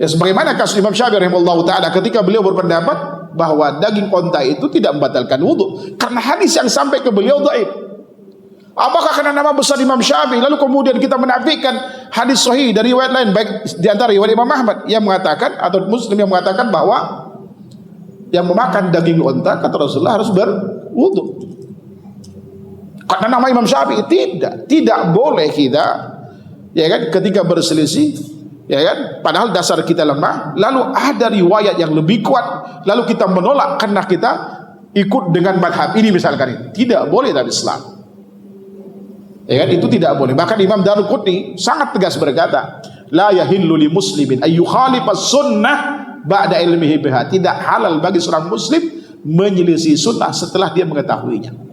Ya sebagaimana kasus Imam Syafi'i rahimahullahu taala ketika beliau berpendapat bahwa daging onta itu tidak membatalkan wudu karena hadis yang sampai ke beliau dhaif. Apakah karena nama besar Imam Syafi'i lalu kemudian kita menafikan hadis sahih dari riwayat lain, baik di antara riwayat Imam Ahmad yang mengatakan atau Muslim yang mengatakan bahwa yang memakan daging onta kata Rasulullah harus berwudu. Karena nama Imam Syafi'i tidak boleh kita, ya kan, ketika berselisih, ya kan, padahal dasar kita lemah, lalu ada riwayat yang lebih kuat, lalu kita menolak karena kita ikut dengan madhab ini misalkan ini. Tidak boleh dalam Islam. Ya kan, itu tidak boleh. Bahkan Imam Daruqutni sangat tegas berkata, la yahillu li muslimin ayyukhalifas sunnah ba'da ilmihi biha. Tidak halal bagi seorang muslim menyelisih sunnah setelah dia mengetahuinya.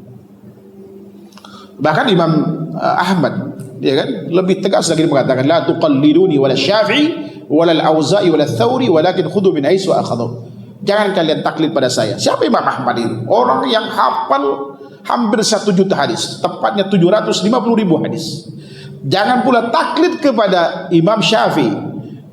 Bahkan Imam Ahmad, ya kan, lebih tegas lagi mengatakan la tuqalliduni wala Syafi'i wala al-Auza'i wala Thawri walakin khudhu min haitsu akhadhu. Jangan kalian taklid pada saya. Siapa Imam Ahmad ini? Orang yang hafal hampir 1 juta hadis, tepatnya 750.000 hadis. Jangan pula taklid kepada Imam Syafi'i,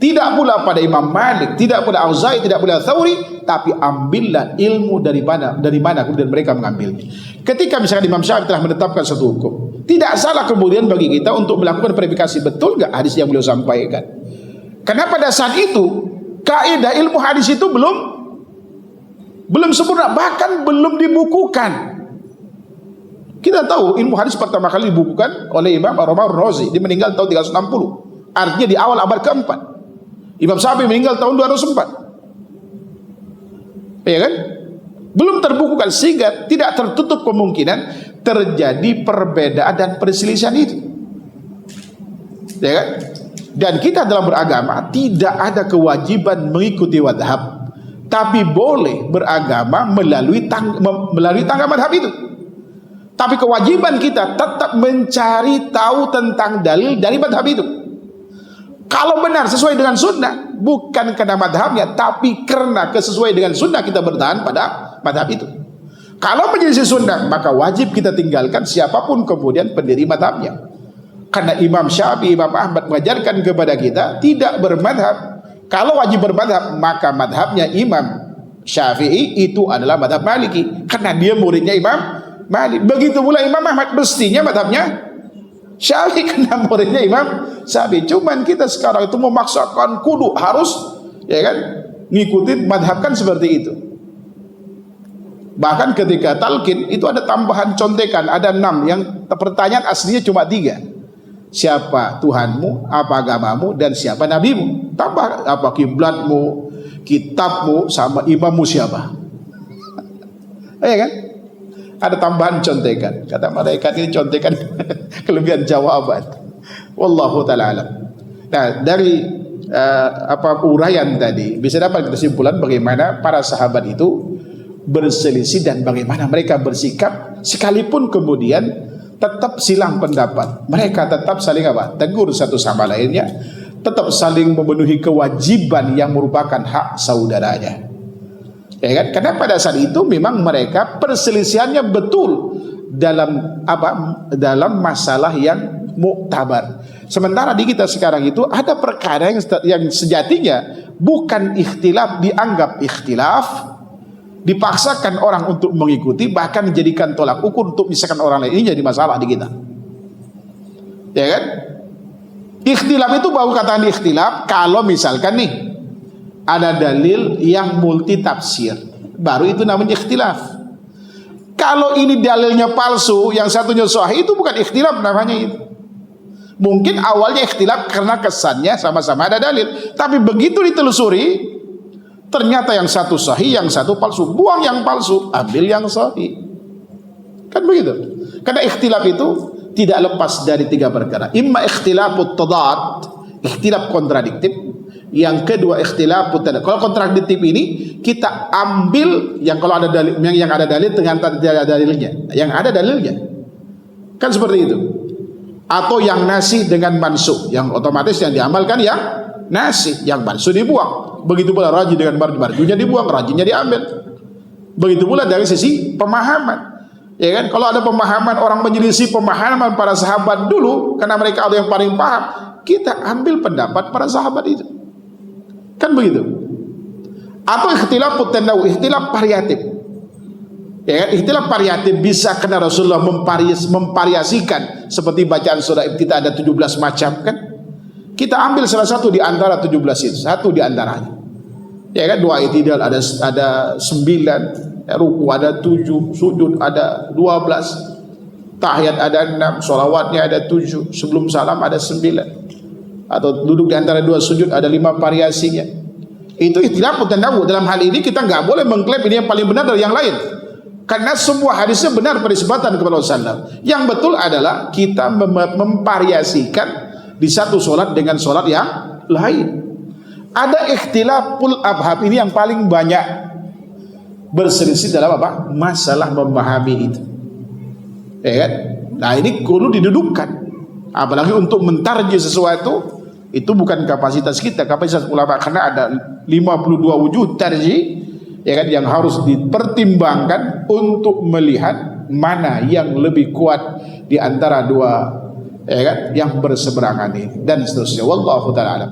tidak pula pada Imam Malik, tidak pula Auza'i, tidak pula Thawri, tapi ambillah ilmu dari mana kemudian mereka mengambilnya. Ketika misalkan Imam Syafi'i telah menetapkan satu hukum, tidak salah kemudian bagi kita untuk melakukan verifikasi, betul nggak hadis yang beliau sampaikan. Karena pada saat itu kaidah ilmu hadis itu belum sempurna, bahkan belum dibukukan. Kita tahu ilmu hadis pertama kali dibukukan oleh Imam Ar-Razi, dia meninggal tahun 360. Artinya di awal abad keempat. Imam Syafi'i meninggal tahun 204. Ya kan? Belum terbukukan, sehingga tidak tertutup kemungkinan terjadi perbedaan dan perselisihan itu. Ya kan? Dan kita dalam beragama tidak ada kewajiban mengikuti madhab, tapi boleh beragama melalui tangga madhab itu. Tapi kewajiban kita tetap mencari tahu tentang dalil dari madhab itu. Kalau benar sesuai dengan sunnah, bukan karena madhabnya, tapi karena kesesuaian dengan sunnah kita bertahan pada madhab itu. Kalau menjadi sunnah, maka wajib kita tinggalkan siapapun kemudian pendiri madhabnya. Karena Imam Syafi'i, Imam Ahmad mengajarkan kepada kita tidak bermadhab. Kalau wajib bermadhab, maka madhabnya Imam Syafi'i itu adalah madhab Maliki, karena dia muridnya Imam Malik. Begitu pula Imam Ahmad, mestinya madhabnya Syafi'i karena muridnya Imam Syafi'i. Cuman kita sekarang itu memaksakan kudu harus, ya kan, ngikutin madhab kan seperti itu. Bahkan ketika talqin itu ada tambahan contekan, ada 6 yang pertanyaan aslinya cuma 3. Siapa Tuhanmu, apa agamamu, dan siapa nabimu. Tambah apa kiblatmu, kitabmu sama imammu siapa? Iya kan? Ada tambahan contekan. Kata malaikat ini contekan kelebihan jawaban. Wallahu ta'ala alam. Nah, dari uraian tadi bisa dapat kesimpulan bagaimana para sahabat itu berselisih dan bagaimana mereka bersikap sekalipun kemudian tetap silang pendapat. Mereka tetap saling tegur satu sama lainnya, tetap saling memenuhi kewajiban yang merupakan hak saudaranya. Ya kan? Karena pada saat itu memang mereka perselisihannya betul dalam masalah yang muktabar. Sementara di kita sekarang itu ada perkara yang sejatinya bukan ikhtilaf dianggap ikhtilaf, dipaksakan orang untuk mengikuti, bahkan dijadikan tolak ukur untuk misalkan orang lain. Ini jadi masalah di kita. Ya kan? Ikhtilaf itu baru kataan ikhtilaf kalau misalkan nih ada dalil yang multi tafsir, baru itu namanya ikhtilaf. Kalau ini dalilnya palsu, yang satunya sahih, itu bukan ikhtilaf namanya itu. Mungkin awalnya ikhtilaf karena kesannya sama-sama ada dalil, tapi begitu ditelusuri ternyata yang satu sahih, yang satu palsu. Buang yang palsu, ambil yang sahih. Kan begitu. Karena ikhtilaf itu tidak lepas dari tiga perkara. Imma ikhtilafut tadad, ikhtilaf kontradiktif. Yang kedua ikhtilafut tadad. Kalau kontradiktif ini kita ambil yang kalau ada dalil, yang ada dalil dengan tidak ada dalilnya. Yang ada dalilnya. Kan seperti itu. Atau yang nasih dengan mansuh, yang otomatis yang diamalkan yang nasih, yang mansuh dibuang. Begitu pula rajin dengan marjunya dibuang, rajinnya diambil. Begitu pula dari sisi pemahaman. Ya kan? Kalau ada pemahaman orang menyelisih pemahaman para sahabat dulu karena mereka ada yang paling paham, kita ambil pendapat para sahabat itu. Kan begitu. Atau ikhtilaf tanawwu, ikhtilaf variatif. Ya kan? Ikhtilaf variatif bisa karena Rasulullah memvariasikan seperti bacaan surah Iftitah ada 17 macam kan? Kita ambil salah satu di antara 17 itu, satu di antaranya. Ya kan, dua i'tidal ada 9, ruku ada 7, sujud ada 12, tahiyat ada 6, sholawatnya ada 7, sebelum salam ada 9, atau duduk di antara dua sujud ada 5 variasinya. Itu ikhtilaf tanawwu. Dalam hal ini kita nggak boleh mengklaim ini yang paling benar dari yang lain, karena semua hadisnya benar penisbatan kepada Rasulullah. Yang betul adalah kita memvariasikan di satu sholat dengan sholat yang lain. Ada ikhtilaful abhab, ini yang paling banyak berselisih dalam masalah memahami itu. Ya kan? Nah ini perlu didudukkan. Apalagi untuk mentarjih sesuatu, itu bukan kapasitas kita, kapasitas ulama, karena ada 52 wujud tarjih, ya kan, yang harus dipertimbangkan untuk melihat mana yang lebih kuat di antara dua, ya kan, yang berseberangan ini dan seterusnya. Wallahu ta'ala alam.